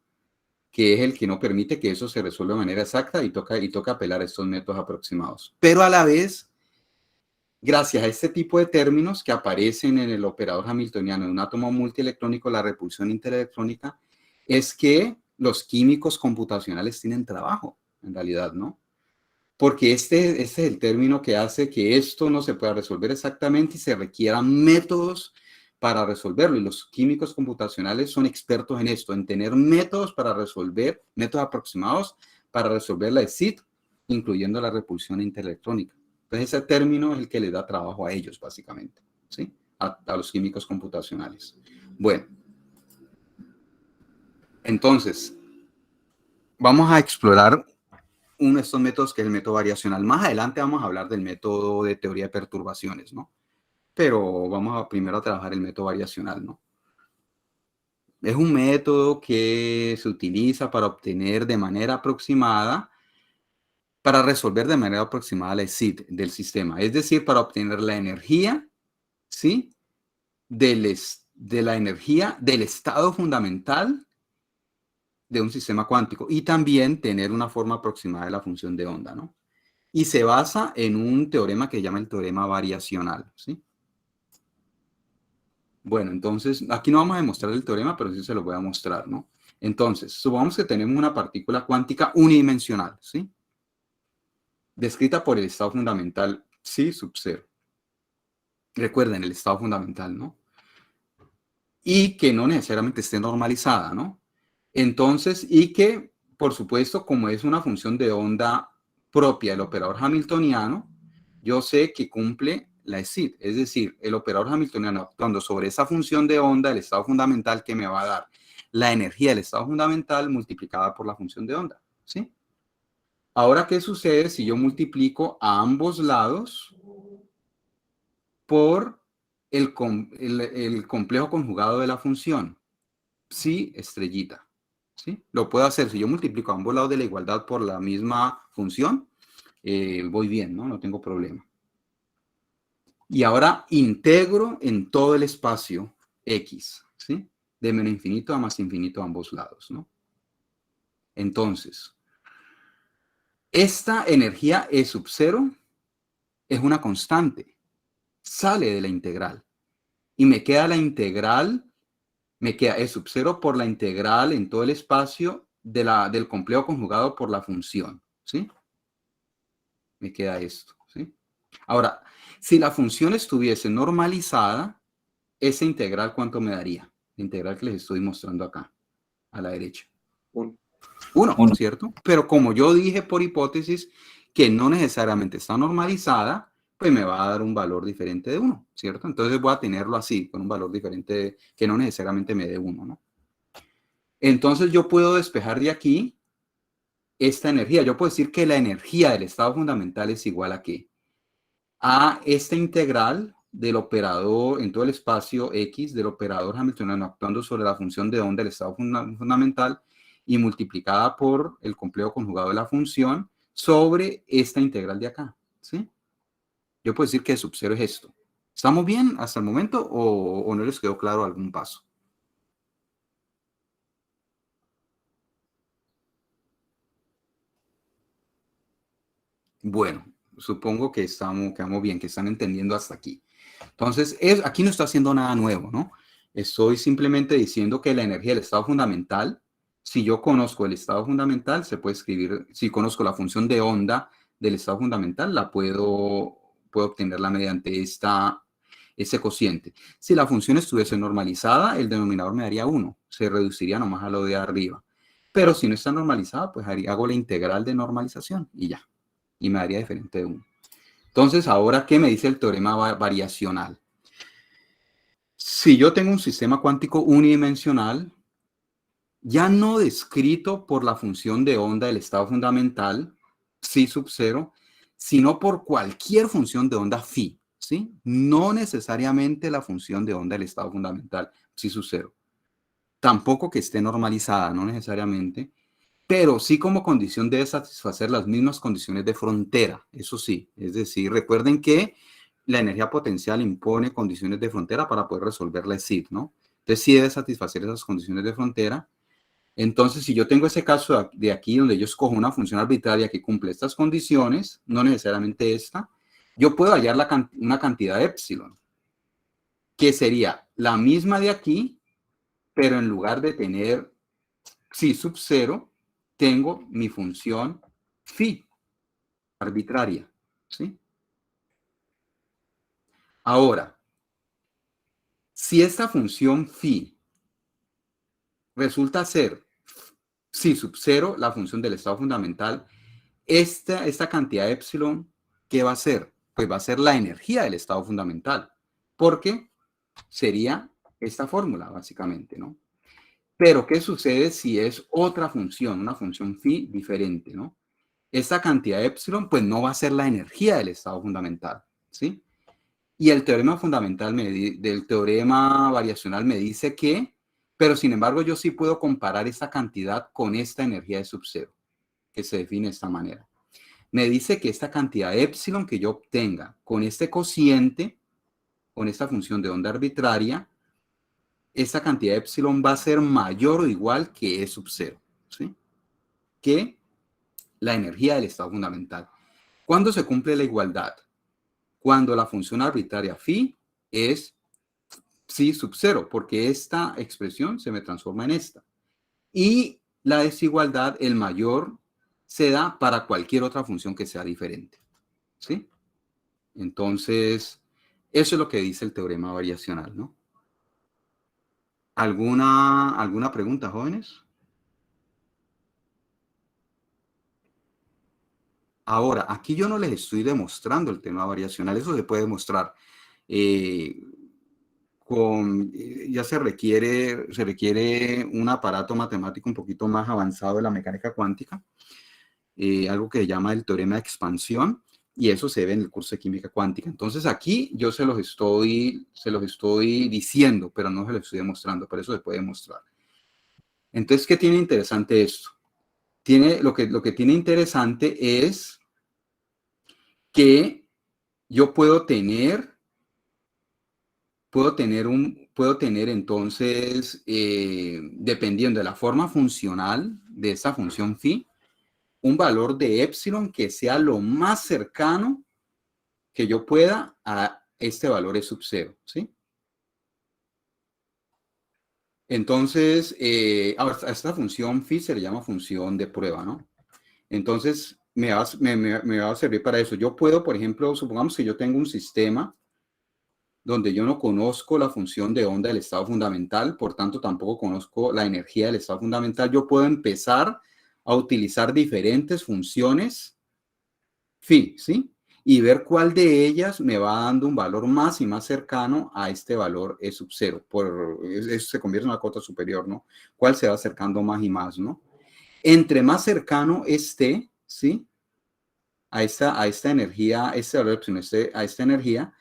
Que es el que no permite que eso se resuelva de manera exacta y toca apelar a estos métodos aproximados. Pero a la vez, gracias a este tipo de términos que aparecen en el operador hamiltoniano de un átomo multielectrónico, la repulsión interelectrónica, es que los químicos computacionales tienen trabajo, en realidad, ¿no? Porque este es el término que hace que esto no se pueda resolver exactamente y se requieran métodos para resolverlo. Y los químicos computacionales son expertos en esto, en tener métodos para resolver, métodos aproximados para resolver la ESID, incluyendo la repulsión interelectrónica. Entonces ese término es el que le da trabajo a ellos, básicamente, ¿sí? A los químicos computacionales. Bueno, entonces, vamos a explorar uno de estos métodos que es el método variacional. Más adelante vamos a hablar del método de teoría de perturbaciones, ¿no? Pero vamos primero a trabajar el método variacional, ¿no? Es un método que se utiliza para obtener de manera aproximada, para resolver de manera aproximada la ESID del sistema. Es decir, para obtener la energía, ¿sí? De la energía del estado fundamental de un sistema cuántico y también tener una forma aproximada de la función de onda, ¿no? Y se basa en un teorema que se llama el teorema variacional, ¿sí? Bueno, entonces, aquí no vamos a demostrar el teorema, pero sí se lo voy a mostrar, ¿no? Entonces, supongamos que tenemos una partícula cuántica unidimensional, ¿sí? Descrita por el estado fundamental psi sub 0. Recuerden, el estado fundamental, ¿no? Y que no necesariamente esté normalizada, ¿no? Entonces, y que, por supuesto, como es una función de onda propia del operador hamiltoniano, yo sé que cumple la ESID, es decir, el operador hamiltoniano actuando sobre esa función de onda, el estado fundamental que me va a dar la energía del estado fundamental multiplicada por la función de onda, ¿sí? Ahora, ¿qué sucede si yo multiplico a ambos lados por el complejo conjugado de la función? Psi estrellita, ¿sí? Lo puedo hacer si yo multiplico a ambos lados de la igualdad por la misma función, voy bien, ¿no? No tengo problema. Y ahora integro en todo el espacio X, ¿sí? De menos infinito a más infinito a ambos lados, ¿no? Entonces, esta energía E sub 0 es una constante, sale de la integral. Y me queda la integral, me queda E sub 0 por la integral en todo el espacio del complejo conjugado por la función, ¿sí? Me queda esto, ¿sí? Ahora, si la función estuviese normalizada, esa integral, ¿cuánto me daría? La integral que les estoy mostrando acá, a la derecha. 1, ¿cierto? Pero como yo dije por hipótesis que no necesariamente está normalizada, pues me va a dar un valor diferente de 1, ¿cierto? Entonces voy a tenerlo así, con un valor diferente que no necesariamente me dé 1, ¿no? Entonces yo puedo despejar de aquí esta energía. Yo puedo decir que la energía del estado fundamental es igual a ¿qué? A esta integral del operador en todo el espacio X del operador hamiltoniano actuando sobre la función de onda del estado fundamental y multiplicada por el complejo conjugado de la función sobre esta integral de acá, ¿sí? Yo puedo decir que sub 0 es esto. ¿Estamos bien hasta el momento o no les quedó claro algún paso? Bueno, supongo que quedamos bien, que están entendiendo hasta aquí. Entonces, aquí no estoy haciendo nada nuevo, ¿no? Estoy simplemente diciendo que la energía del estado fundamental, si yo conozco el estado fundamental, se puede escribir, si conozco la función de onda del estado fundamental, puedo obtenerla mediante ese cociente. Si la función estuviese normalizada, el denominador me daría 1, se reduciría nomás a lo de arriba. Pero si no está normalizada, pues hago la integral de normalización y ya. Y me daría diferente de 1. Entonces, ahora, ¿qué me dice el teorema variacional? Si yo tengo un sistema cuántico unidimensional, ya no descrito por la función de onda del estado fundamental, psi sub 0, sino por cualquier función de onda phi, ¿sí? No necesariamente la función de onda del estado fundamental, psi sub 0. Tampoco que esté normalizada, no necesariamente, pero sí como condición debe satisfacer las mismas condiciones de frontera, eso sí. Es decir, recuerden que la energía potencial impone condiciones de frontera para poder resolver la SID, ¿no? Entonces sí debe satisfacer esas condiciones de frontera. Entonces, si yo tengo ese caso de aquí, donde yo escojo una función arbitraria que cumple estas condiciones, no necesariamente esta, yo puedo hallar una cantidad de epsilon, que sería la misma de aquí, pero en lugar de tener psi sub 0, tengo mi función phi arbitraria, ¿sí? Ahora, si esta función phi resulta ser psi sub 0, la función del estado fundamental, esta cantidad de epsilon, ¿qué va a ser? Pues va a ser la energía del estado fundamental, porque sería esta fórmula, básicamente, ¿no? Pero, ¿qué sucede si es otra función, una función phi diferente, ¿no? Esta cantidad de epsilon, pues no va a ser la energía del estado fundamental, ¿sí? Y el teorema fundamental del teorema variacional me dice que, pero sin embargo yo sí puedo comparar esta cantidad con esta energía de sub 0, que se define de esta manera. Me dice que esta cantidad de epsilon que yo obtenga con este cociente, con esta función de onda arbitraria, esta cantidad de epsilon va a ser mayor o igual que E sub 0, ¿sí? Que la energía del estado fundamental. ¿Cuándo se cumple la igualdad? Cuando la función arbitraria phi es psi sub 0, porque esta expresión se me transforma en esta. Y la desigualdad, el mayor, se da para cualquier otra función que sea diferente, ¿sí? Entonces, eso es lo que dice el teorema variacional, ¿no? ¿Alguna pregunta, jóvenes? Ahora, aquí yo no les estoy demostrando el tema variacional, eso se puede demostrar ya se requiere un aparato matemático un poquito más avanzado de la mecánica cuántica, algo que se llama el teorema de expansión, y eso se ve en el curso de química cuántica. Entonces aquí yo se los estoy diciendo, pero no se los estoy demostrando, pero eso se puede demostrar. Entonces, ¿qué tiene interesante esto? Lo que tiene interesante es que yo puedo tener entonces, dependiendo de la forma funcional de esa función phi, un valor de epsilon que sea lo más cercano que yo pueda a este valor E sub 0, ¿sí? Entonces, a esta función phi se le llama función de prueba, ¿no? Entonces, me va a servir para eso. Yo puedo, por ejemplo, supongamos que yo tengo un sistema donde yo no conozco la función de onda del estado fundamental, por tanto tampoco conozco la energía del estado fundamental. Yo puedo empezar a utilizar diferentes funciones phi, ¿sí? Y ver cuál de ellas me va dando un valor más y más cercano a este valor E sub 0. Eso se convierte en una cota superior, ¿no? ¿Cuál se va acercando más y más, ¿no? Entre más cercano esté, ¿sí? A esta energía, a esta energía,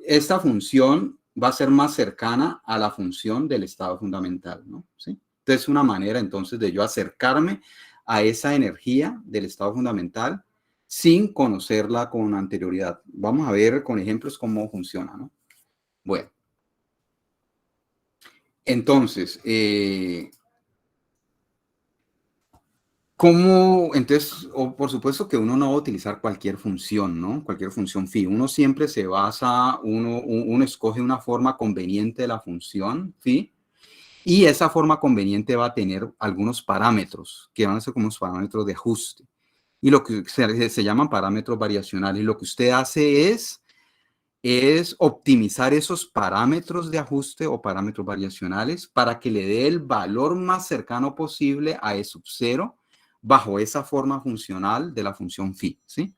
esta función va a ser más cercana a la función del estado fundamental, ¿no? ¿Sí? Entonces, es una manera entonces de yo acercarme a esa energía del estado fundamental sin conocerla con anterioridad. Vamos a ver con ejemplos cómo funciona, ¿no? Bueno. Entonces, entonces, por supuesto que uno no va a utilizar cualquier función, ¿no? Cualquier función phi. Uno siempre se basa, uno escoge una forma conveniente de la función phi, y esa forma conveniente va a tener algunos parámetros, que van a ser como unos parámetros de ajuste. Y lo que se llaman parámetros variacionales. Y lo que usted hace es optimizar esos parámetros de ajuste o parámetros variacionales para que le dé el valor más cercano posible a E sub 0 bajo esa forma funcional de la función phi, ¿sí?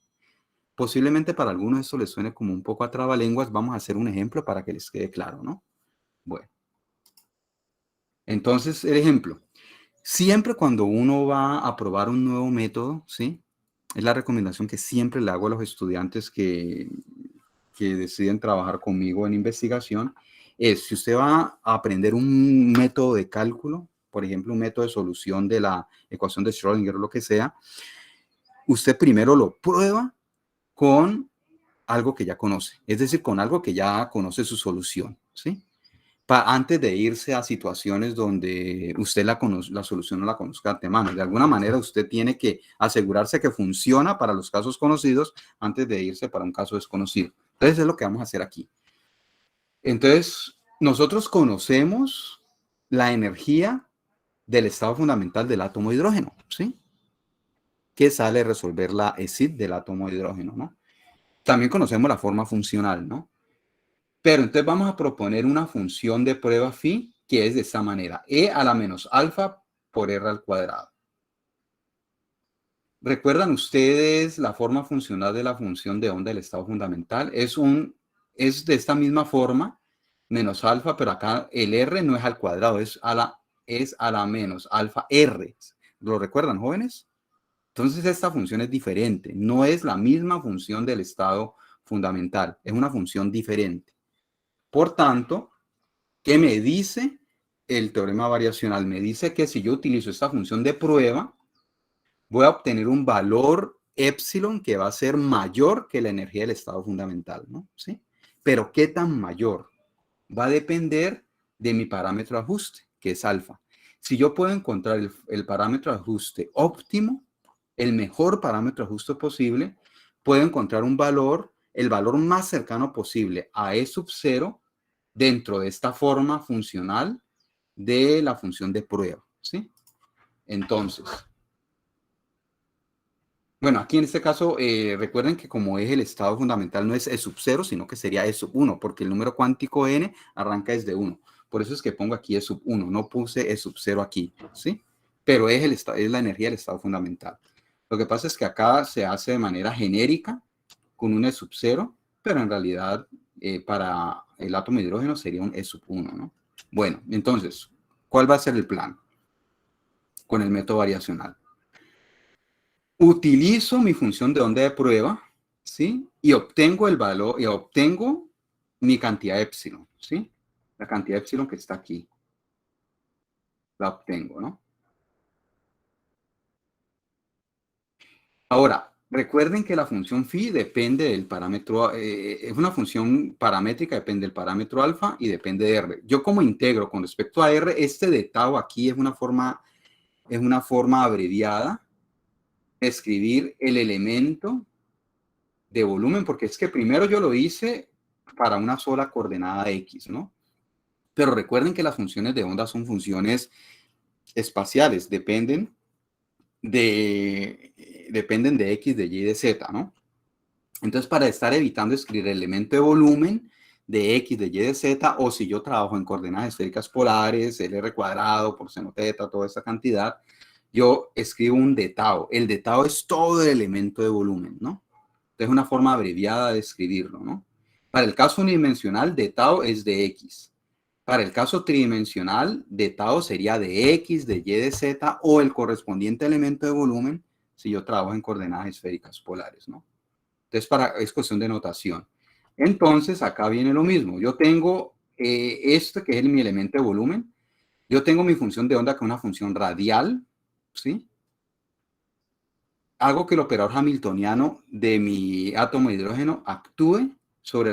Posiblemente para algunos esto les suene como un poco a trabalenguas. Vamos a hacer un ejemplo para que les quede claro, ¿no? Bueno. Entonces, el ejemplo. Siempre cuando uno va a probar un nuevo método, ¿sí? Es la recomendación que siempre le hago a los estudiantes que deciden trabajar conmigo en investigación, es si usted va a aprender un método de cálculo, por ejemplo, un método de solución de la ecuación de Schrödinger o lo que sea, usted primero lo prueba con algo que ya conoce, es decir, con algo que ya conoce su solución, ¿sí? Antes de irse a situaciones donde usted la solución no la conozca de antemano. De alguna manera usted tiene que asegurarse que funciona para los casos conocidos antes de irse para un caso desconocido. Entonces es lo que vamos a hacer aquí. Entonces, nosotros conocemos la energía del estado fundamental del átomo de hidrógeno, ¿sí? Que sale a resolver la ESID del átomo de hidrógeno, ¿no? También conocemos la forma funcional, ¿no? Pero entonces vamos a proponer una función de prueba phi que es de esta manera. E a la menos alfa por R al cuadrado. ¿Recuerdan ustedes la forma funcional de la función de onda del estado fundamental? Es de esta misma forma, menos alfa, pero acá el R no es al cuadrado, es a la menos alfa R. ¿Lo recuerdan, jóvenes? Entonces esta función es diferente. No es la misma función del estado fundamental. Es una función diferente. Por tanto, ¿qué me dice el teorema variacional? Me dice que si yo utilizo esta función de prueba, voy a obtener un valor epsilon que va a ser mayor que la energía del estado fundamental, ¿no? ¿Sí? Pero ¿qué tan mayor? Va a depender de mi parámetro de ajuste, que es alfa. Si yo puedo encontrar el parámetro de ajuste óptimo, el mejor parámetro de ajuste posible, puedo encontrar el valor más cercano posible a E sub 0 dentro de esta forma funcional de la función de prueba, ¿sí? Entonces, bueno, aquí en este caso, recuerden que como es el estado fundamental no es E sub 0, sino que sería E sub 1, porque el número cuántico n arranca desde 1. Por eso es que pongo aquí E sub 1, no puse E sub 0 aquí, ¿sí? Pero es la energía del estado fundamental. Lo que pasa es que acá se hace de manera genérica, con un E sub 0, pero en realidad para el átomo de hidrógeno sería un E1, ¿no? Bueno, entonces, ¿cuál va a ser el plan con el método variacional? Utilizo mi función de onda de prueba, ¿sí? Y obtengo el valor, y obtengo mi cantidad epsilon, ¿sí? La cantidad epsilon que está aquí. La obtengo, ¿no? Ahora, recuerden que la función phi depende del parámetro, es una función paramétrica, depende del parámetro alfa y depende de R. Yo como integro con respecto a R, este de tau aquí es una forma abreviada de escribir el elemento de volumen, porque es que primero yo lo hice para una sola coordenada X, ¿no? Pero recuerden que las funciones de onda son funciones espaciales, dependen de X, de Y, de Z, ¿no? Entonces, para estar evitando escribir el elemento de volumen de X, de Y, de Z, o si yo trabajo en coordenadas esféricas polares, LR cuadrado por seno teta, toda esa cantidad, yo escribo un de tau. El de tau es todo el elemento de volumen, ¿no? Entonces, es una forma abreviada de escribirlo, ¿no? Para el caso unidimensional, de tau es de X. Para el caso tridimensional, de tau sería de X, de Y, de Z, o el correspondiente elemento de volumen si yo trabajo en coordenadas esféricas polares, ¿no? Entonces, es cuestión de notación. Entonces, acá viene lo mismo. Yo tengo esto que es mi elemento de volumen. Yo tengo mi función de onda que es una función radial, ¿sí? Hago que el operador hamiltoniano de mi átomo de hidrógeno actúe sobre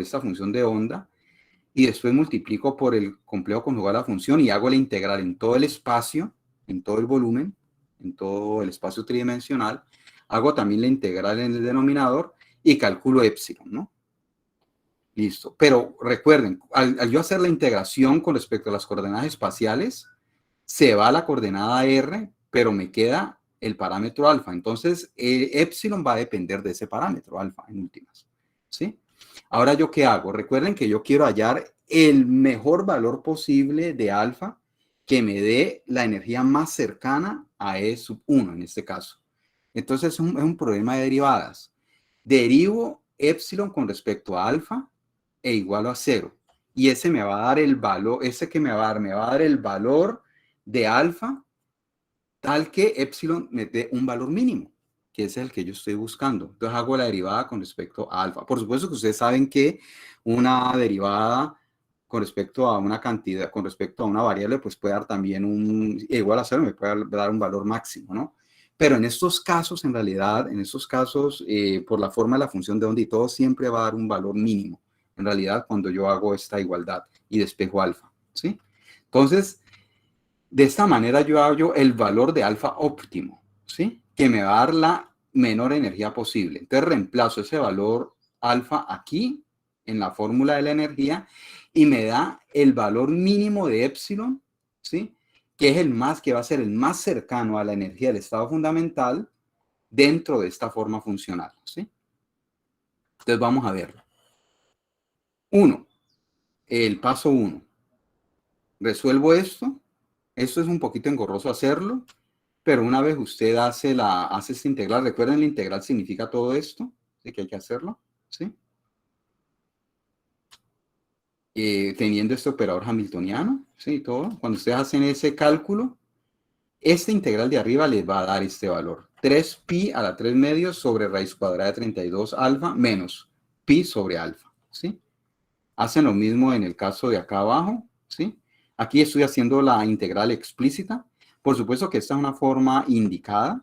esta función de onda y después multiplico por el complejo conjugado de la función y hago la integral en todo el espacio, en todo el volumen, en todo el espacio tridimensional. Hago también la integral en el denominador y calculo epsilon, ¿no? Listo. Pero recuerden, al yo hacer la integración con respecto a las coordenadas espaciales, se va la coordenada R, pero me queda el parámetro alfa. Entonces, epsilon va a depender de ese parámetro alfa en últimas, ¿sí? Ahora, ¿yo qué hago? Recuerden que yo quiero hallar el mejor valor posible de alfa que me dé la energía más cercana a E1 en este caso. Entonces, es un problema de derivadas. Derivo epsilon con respecto a alfa e igualo a 0. Y ese me va a dar el valor, ese que me va a dar el valor de alfa tal que epsilon me dé un valor mínimo, que es el que yo estoy buscando. Entonces hago la derivada con respecto a alfa. Por supuesto que ustedes saben que una derivada con respecto a una cantidad, con respecto a una variable, pues puede dar también igual a 0, me puede dar un valor máximo, ¿no? Pero en estos casos, en realidad, por la forma de la función de onda y todo, siempre va a dar un valor mínimo, en realidad, cuando yo hago esta igualdad y despejo alfa, ¿sí? Entonces, de esta manera yo hallo el valor de alfa óptimo, ¿sí? Que me va a dar la menor energía posible. Entonces reemplazo ese valor alfa aquí en la fórmula de la energía y me da el valor mínimo de epsilon, ¿sí? Que es que va a ser el más cercano a la energía del estado fundamental dentro de esta forma funcional, ¿sí? Entonces vamos a verlo. El paso 1. Resuelvo esto. Esto es un poquito engorroso hacerlo, pero una vez usted hace esta integral, recuerden, la integral significa todo esto, así que hay que hacerlo, ¿sí? Teniendo este operador hamiltoniano, ¿sí? Todo. Cuando ustedes hacen ese cálculo, esta integral de arriba les va a dar este valor. 3pi a la 3 medios sobre raíz cuadrada de 32 alfa menos pi sobre alfa, ¿sí? Hacen lo mismo en el caso de acá abajo, ¿sí? Aquí estoy haciendo la integral explícita. Por supuesto que esta es una forma indicada,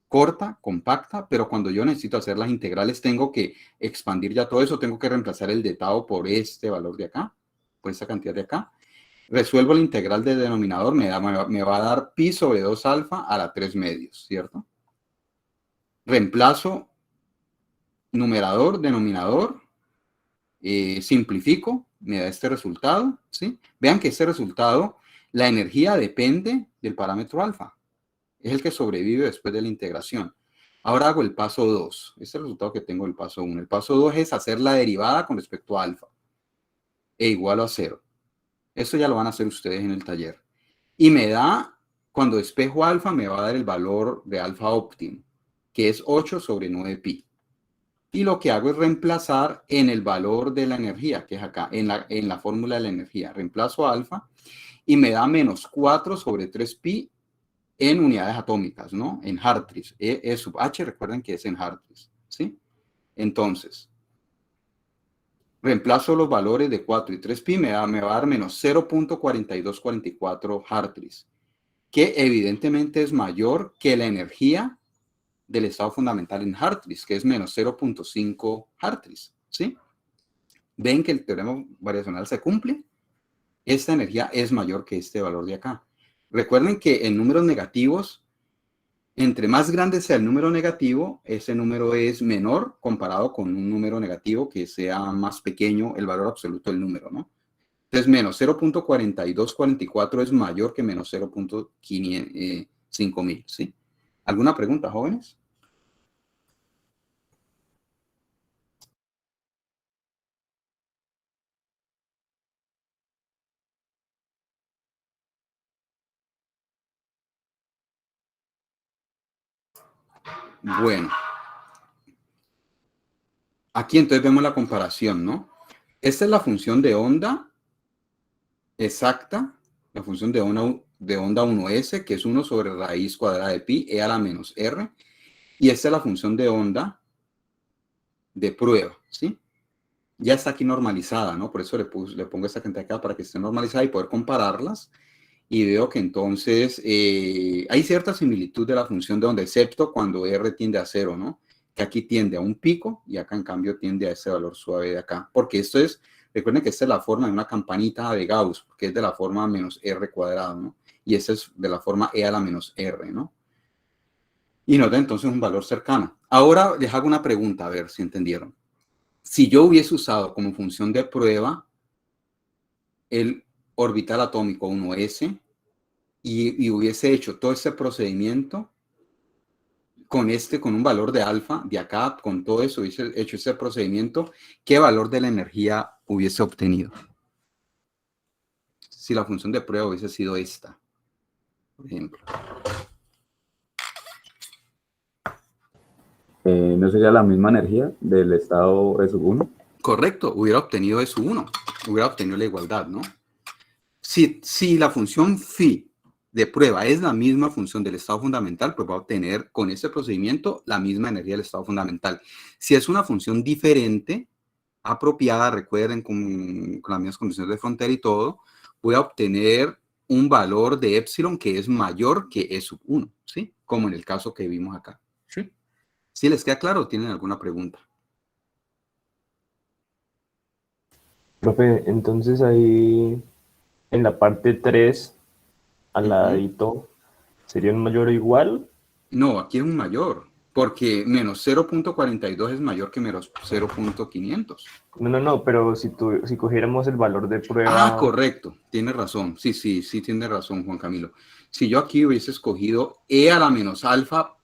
corta, compacta, pero cuando yo necesito hacer las integrales tengo que expandir ya todo eso, tengo que reemplazar el de tau por este valor de acá, por esta cantidad de acá. Resuelvo la integral del denominador, me va a dar pi sobre 2 alfa a la 3 medios, ¿cierto? Reemplazo numerador, denominador, simplifico, me da este resultado, ¿sí? Vean que este resultado, la energía depende del parámetro alfa. Es el que sobrevive después de la integración. Ahora hago el paso 2. Este es el resultado que tengo del paso 1. El paso 2 es hacer la derivada con respecto a alfa. E igual a 0. Esto ya lo van a hacer ustedes en el taller. Y me da, cuando despejo alfa, me va a dar el valor de alfa óptimo, que es 8 sobre 9pi. Y lo que hago es reemplazar en el valor de la energía, que es acá, en la fórmula de la energía. Reemplazo alfa y me da menos 4 sobre 3pi en unidades atómicas, ¿no? En Hartree. E sub h, recuerden que es en Hartree, ¿sí? Entonces, reemplazo los valores de 4 y 3pi, me va a dar menos 0.4244 Hartree, que evidentemente es mayor que la energía del estado fundamental en Hartree, que es menos 0.5 Hartree, ¿sí? Ven que el teorema variacional se cumple. Esta energía es mayor que este valor de acá. Recuerden que en números negativos, entre más grande sea el número negativo, ese número es menor comparado con un número negativo que sea más pequeño el valor absoluto del número, ¿no? Entonces, menos 0.4244 es mayor que menos 0.5000, ¿sí? ¿Alguna pregunta, jóvenes? Bueno, aquí entonces vemos la comparación, ¿no? Esta es la función de onda exacta, la función de onda 1s, que es 1 sobre raíz cuadrada de pi, e a la menos r. Y esta es la función de onda de prueba, ¿sí? Ya está aquí normalizada, ¿no? Por eso le pongo esta cantidad acá para que esté normalizada y poder compararlas. Y veo que entonces hay cierta similitud de la función de onda, excepto cuando r tiende a 0, ¿no? Que aquí tiende a un pico y acá en cambio tiende a ese valor suave de acá. Porque esto es, recuerden que esta es la forma de una campanita de Gauss, que es de la forma menos r cuadrado, ¿no? Y esta es de la forma e a la menos r, ¿no? Y nos da entonces un valor cercano. Ahora les hago una pregunta, a ver si entendieron. Si yo hubiese usado como función de prueba el orbital atómico 1s y hubiese hecho todo este procedimiento con un valor de alfa, de acá, con todo eso, hubiese hecho ese procedimiento, ¿qué valor de la energía hubiese obtenido? Si la función de prueba hubiese sido esta, por ejemplo. ¿No sería la misma energía del estado E sub 1? Correcto, hubiera obtenido S1, hubiera obtenido la igualdad, ¿no? Si la función phi de prueba es la misma función del estado fundamental, pues va a obtener con este procedimiento la misma energía del estado fundamental. Si es una función diferente, apropiada, recuerden, con las mismas condiciones de frontera y todo, voy a obtener un valor de epsilon que es mayor que E sub 1, ¿sí? Como en el caso que vimos acá, ¿sí? ¿Sí les queda claro o tienen alguna pregunta? Profe, entonces ahí en la parte 3, al ladito, ¿sería un mayor o igual? No, aquí es un mayor, porque menos 0.42 es mayor que menos 0.500. No, pero si cogiéramos el valor de Ah, prueba, correcto, tiene razón. Sí, tiene razón, Juan Camilo. Si yo aquí hubiese escogido e a la menos alfa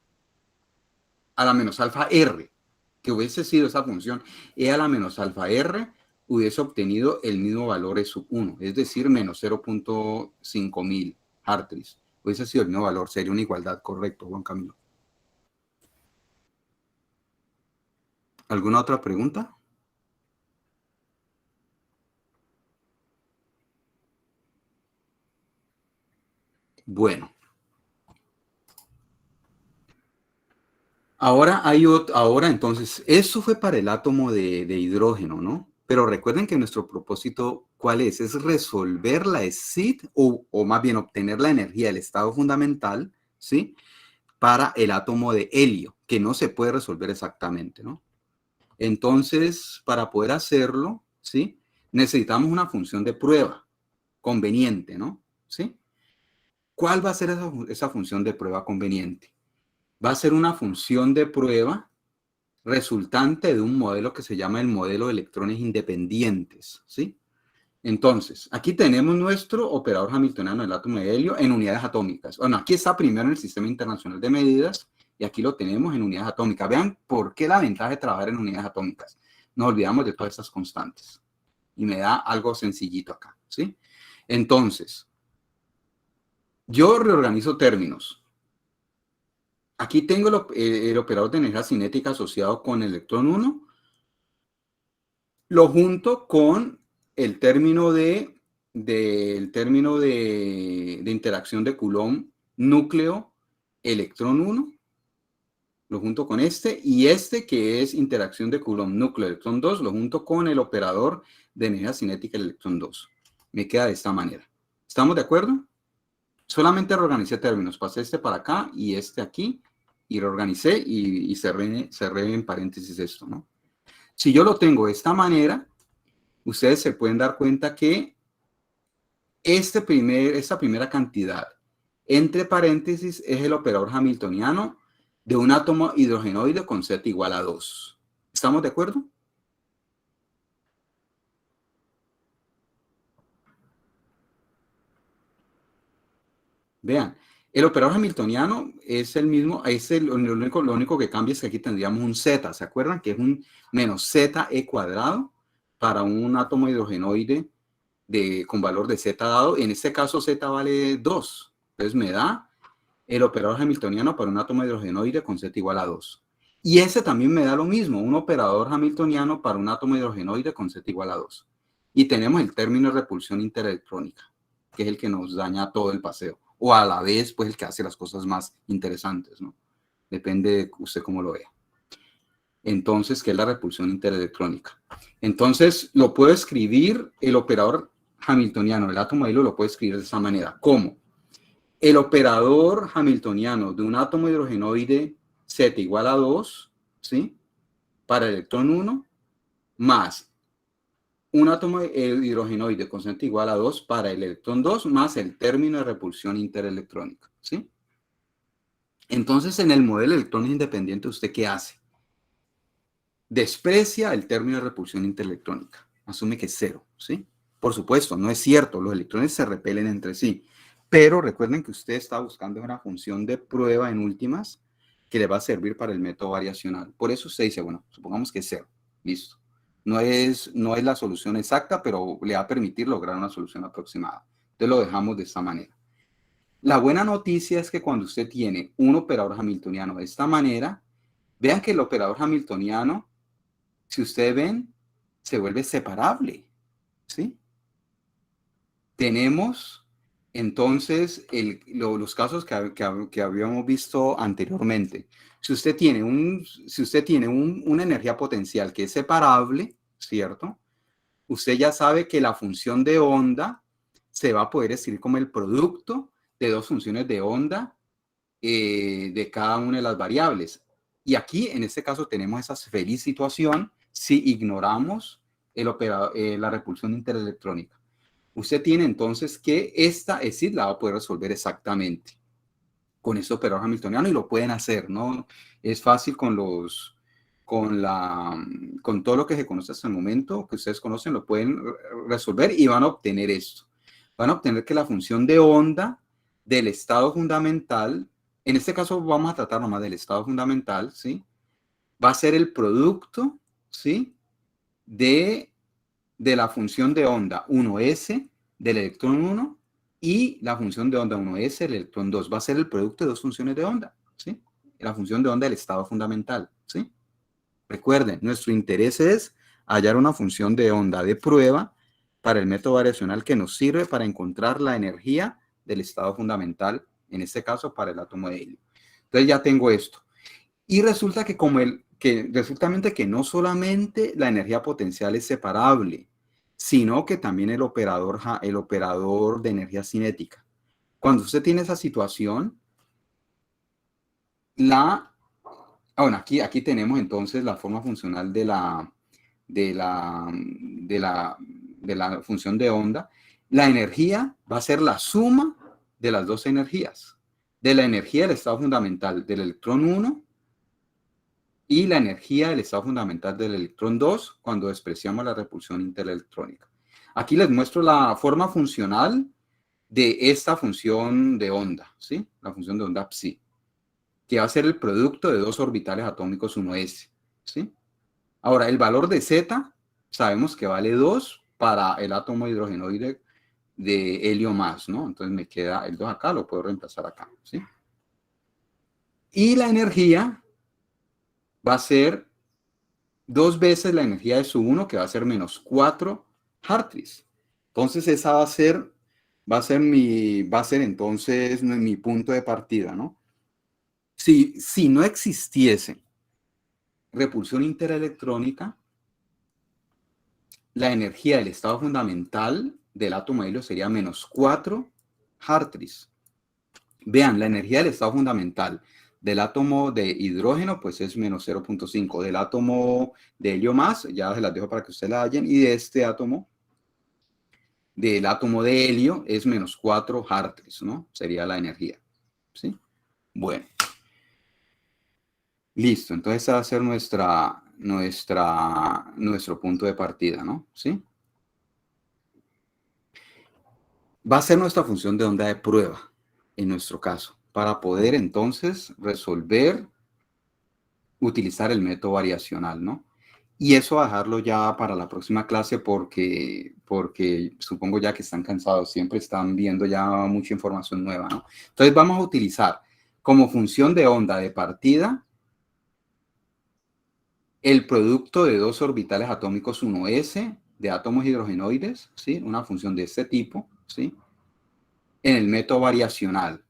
r, que hubiese sido esa función, e a la menos alfa r, hubiese obtenido el mismo valor E sub 1, es decir, menos 0.5000 Hartree. Hubiese sido el mismo valor, sería una igualdad, correcto, Juan Camilo. ¿Alguna otra pregunta? Bueno. Ahora entonces, eso fue para el átomo de hidrógeno, ¿no? Pero recuerden que nuestro propósito, ¿cuál es? Es resolver la SID o más bien obtener la energía del estado fundamental, ¿sí? Para el átomo de helio, que no se puede resolver exactamente, ¿no? Entonces, para poder hacerlo, ¿sí? Necesitamos una función de prueba conveniente, ¿no? ¿Sí? ¿Cuál va a ser esa función de prueba conveniente? Va a ser una función de prueba resultante de un modelo que se llama el modelo de electrones independientes, ¿sí? Entonces, aquí tenemos nuestro operador hamiltoniano del átomo de helio en unidades atómicas. Bueno, aquí está primero en el Sistema Internacional de Medidas y aquí lo tenemos en unidades atómicas. Vean por qué la ventaja de trabajar en unidades atómicas. Nos olvidamos de todas estas constantes. Y me da algo sencillito acá, ¿sí? Entonces, yo reorganizo términos. Aquí tengo el operador de energía cinética asociado con el electrón 1. Lo junto con el término de interacción de Coulomb núcleo electrón 1. Lo junto con este, y este que es interacción de Coulomb núcleo electrón 2, lo junto con el operador de energía cinética del electrón 2. Me queda de esta manera. ¿Estamos de acuerdo? Solamente reorganicé términos. Pasé este para acá y este aquí, y reorganicé y cerré en paréntesis esto, ¿no? Si yo lo tengo de esta manera, ustedes se pueden dar cuenta que esta primera cantidad entre paréntesis es el operador hamiltoniano de un átomo hidrogenoide con Z igual a 2. ¿Estamos de acuerdo? Vean, el operador hamiltoniano es el mismo, lo único que cambia es que aquí tendríamos un Z, ¿se acuerdan? Que es un menos ZE cuadrado para un átomo hidrogenoide con valor de Z dado. En este caso Z vale 2, entonces me da el operador hamiltoniano para un átomo hidrogenoide con Z igual a 2. Y ese también me da lo mismo, un operador hamiltoniano para un átomo hidrogenoide con Z igual a 2. Y tenemos el término de repulsión interelectrónica, que es el que nos daña todo el paseo. O a la vez, pues el que hace las cosas más interesantes, ¿no? Depende de usted cómo lo vea. Entonces, ¿qué es la repulsión interelectrónica? Entonces, lo puedo escribir, el operador hamiltoniano del átomo de helio lo puedo escribir de esa manera. ¿Cómo? El operador hamiltoniano de un átomo hidrogenoide Z igual a 2, ¿sí? Para el electrón 1, más un átomo hidrogenoide con Z igual a 2 para el electrón 2, más el término de repulsión interelectrónica, ¿sí? Entonces, en el modelo de electrones independientes, ¿usted qué hace? Desprecia el término de repulsión interelectrónica. Asume que es 0, ¿sí? Por supuesto, no es cierto, los electrones se repelen entre sí. Pero recuerden que usted está buscando una función de prueba en últimas que le va a servir para el método variacional. Por eso usted dice, bueno, supongamos que es 0. Listo. No es la solución exacta, pero le va a permitir lograr una solución aproximada. Entonces lo dejamos de esta manera. La buena noticia es que cuando usted tiene un operador hamiltoniano de esta manera, vean que el operador hamiltoniano, si ustedes ven, se vuelve separable, ¿sí? Tenemos entonces los casos que habíamos visto anteriormente. Si usted tiene una energía potencial que es separable, ¿cierto? Usted ya sabe que la función de onda se va a poder escribir como el producto de dos funciones de onda de cada una de las variables. Y aquí, en este caso, tenemos esa feliz situación si ignoramos la repulsión interelectrónica. Usted tiene entonces que esta ESID la va a poder resolver exactamente con este operador hamiltoniano y lo pueden hacer, ¿no? Es fácil con todo lo que se conoce hasta el momento, que ustedes conocen, lo pueden resolver y van a obtener esto. Van a obtener que la función de onda del estado fundamental, en este caso vamos a tratar nomás del estado fundamental, ¿sí? Va a ser el producto, ¿sí? De la función de onda 1s del electrón 1 y la función de onda 1s del electrón 2. Va a ser el producto de dos funciones de onda, ¿sí? La función de onda del estado fundamental, ¿sí? Recuerden, nuestro interés es hallar una función de onda de prueba para el método variacional que nos sirve para encontrar la energía del estado fundamental, en este caso para el átomo de helio. Entonces ya tengo esto. Y resulta que que no solamente la energía potencial es separable, sino que también el operador de energía cinética. Cuando usted tiene esa situación, bueno, aquí tenemos entonces la forma funcional de la función de onda. La energía va a ser la suma de las dos energías, de la energía del estado fundamental del electrón 1 y la energía del estado fundamental del electrón 2 cuando despreciamos la repulsión interelectrónica. Aquí les muestro la forma funcional de esta función de onda, ¿sí? La función de onda psi, que va a ser el producto de dos orbitales atómicos 1s, ¿sí? Ahora, el valor de Z sabemos que vale 2 para el átomo hidrogenoide de helio más, ¿no? Entonces me queda el 2 acá, lo puedo reemplazar acá, ¿sí? Y la energía va a ser 2 veces la energía de su 1, que va a ser menos 4 Hartrees. Entonces esa va a ser entonces mi punto de partida, ¿no? Si no existiese repulsión interelectrónica, la energía del estado fundamental del átomo de helio sería menos 4 Hartrees. Vean, la energía del estado fundamental del átomo de hidrógeno, pues es menos 0.5. Del átomo de helio más, ya se las dejo para que ustedes la hallen, y de este átomo, del átomo de helio, es menos 4 Hartrees, ¿no? Sería la energía, ¿sí? Bueno. Listo, entonces esa va a ser nuestro punto de partida, ¿no? ¿Sí? Va a ser nuestra función de onda de prueba, en nuestro caso, para poder entonces utilizar el método variacional, ¿no? Y eso a dejarlo ya para la próxima clase porque supongo ya que están cansados, siempre están viendo ya mucha información nueva, ¿no? Entonces vamos a utilizar como función de onda de partida el producto de 2 orbitales atómicos 1s de átomos hidrogenoides, ¿sí? Una función de este tipo, ¿sí? En el método variacional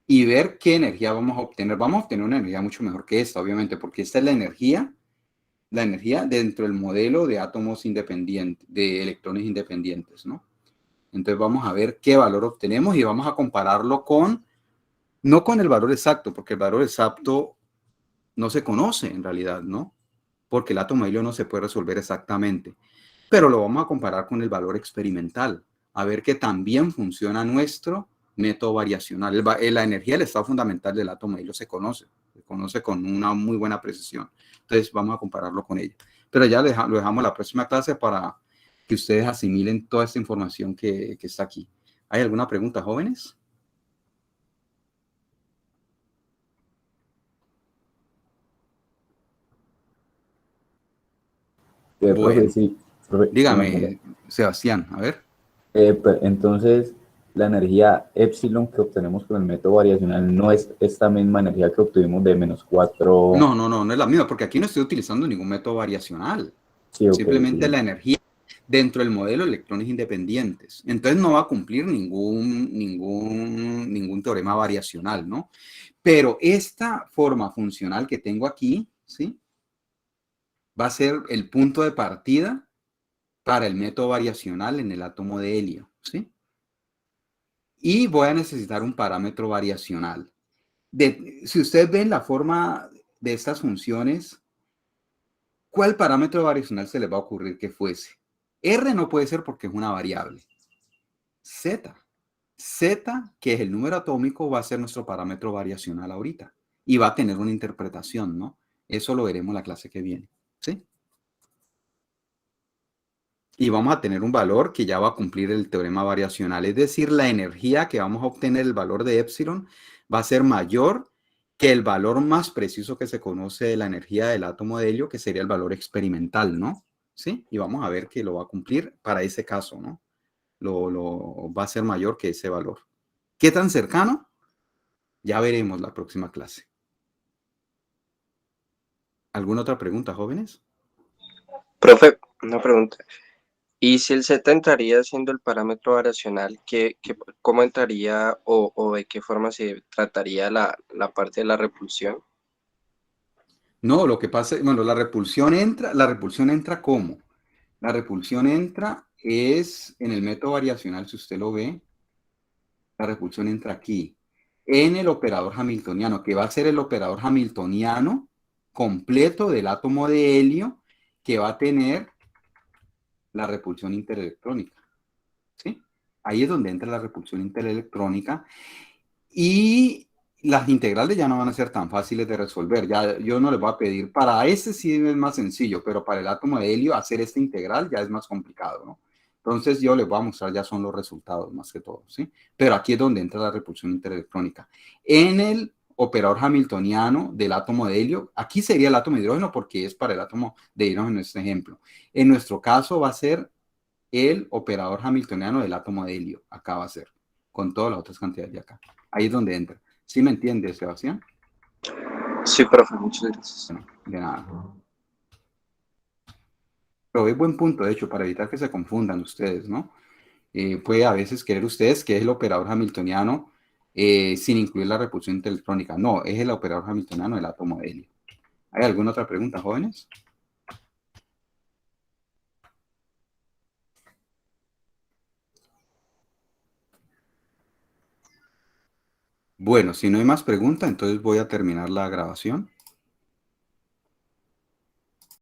y ver qué energía vamos a obtener. Vamos a obtener una energía mucho mejor que esta, obviamente, porque esta es la energía dentro del modelo de átomos independientes, de electrones independientes, ¿no? Entonces vamos a ver qué valor obtenemos y vamos a compararlo no con el valor exacto, porque el valor exacto no se conoce en realidad, ¿no? Porque el átomo de helio no se puede resolver exactamente, pero lo vamos a comparar con el valor experimental, a ver que también funciona nuestro método variacional. La energía del estado fundamental del átomo de helio se conoce con una muy buena precisión. Entonces vamos a compararlo con ello. Pero ya lo dejamos la próxima clase para que ustedes asimilen toda esta información que está aquí. ¿Hay alguna pregunta, jóvenes? Profe, Bueno, sí, profe, dígame, Sebastián, a ver. entonces, la energía epsilon que obtenemos con el método variacional no es esta misma energía que obtuvimos de menos 4. No es la misma, porque aquí no estoy utilizando ningún método variacional. Sí, ok, Simplemente sí. la energía dentro del modelo de electrones independientes. Entonces no va a cumplir ningún teorema variacional, ¿no? Pero esta forma funcional que tengo aquí, ¿sí? Va a ser el punto de partida para el método variacional en el átomo de helio, ¿sí? Y voy a necesitar un parámetro variacional. Si ustedes ven la forma de estas funciones, ¿cuál parámetro variacional se les va a ocurrir que fuese? R no puede ser porque es una variable. Z, que es el número atómico, va a ser nuestro parámetro variacional ahorita. Y va a tener una interpretación, ¿no? Eso lo veremos la clase que viene, ¿sí? Y vamos a tener un valor que ya va a cumplir el teorema variacional. Es decir, la energía que vamos a obtener, el valor de epsilon, va a ser mayor que el valor más preciso que se conoce de la energía del átomo de helio, que sería el valor experimental, ¿no? ¿Sí? Y vamos a ver que lo va a cumplir para ese caso, ¿no? Va a ser mayor que ese valor. ¿Qué tan cercano? Ya veremos la próxima clase. ¿Alguna otra pregunta, jóvenes? Profe, una pregunta. ¿Y si el Z entraría siendo el parámetro variacional, cómo entraría o de qué forma se trataría la parte de la repulsión? No, lo que pasa, bueno, la repulsión entra ¿cómo? La repulsión entra es en el método variacional, si usted lo ve, la repulsión entra aquí, en el operador hamiltoniano, que va a ser el operador hamiltoniano completo del átomo de helio, que va a tener la repulsión interelectrónica, ¿sí? Ahí es donde entra la repulsión interelectrónica y las integrales ya no van a ser tan fáciles de resolver. Ya yo no les voy a pedir, para ese sí es más sencillo, pero para el átomo de helio hacer esta integral ya es más complicado, ¿no? Entonces yo les voy a mostrar ya son los resultados más que todo, ¿sí? Pero aquí es donde entra la repulsión interelectrónica. En el operador hamiltoniano del átomo de helio, aquí sería el átomo de hidrógeno porque es para el átomo de hidrógeno en este ejemplo. En nuestro caso va a ser el operador hamiltoniano del átomo de helio, acá va a ser, con todas las otras cantidades de acá. Ahí es donde entra. ¿Sí me entiendes, Sebastián? Sí, profe, muchas gracias. Bueno, de nada. Pero es buen punto, de hecho, para evitar que se confundan ustedes, ¿no? Puede a veces querer ustedes que es el operador hamiltoniano sin incluir la repulsión electrónica. No, es el operador hamiltoniano del átomo de helio. ¿Hay alguna otra pregunta, jóvenes? Bueno, si no hay más preguntas, entonces voy a terminar la grabación.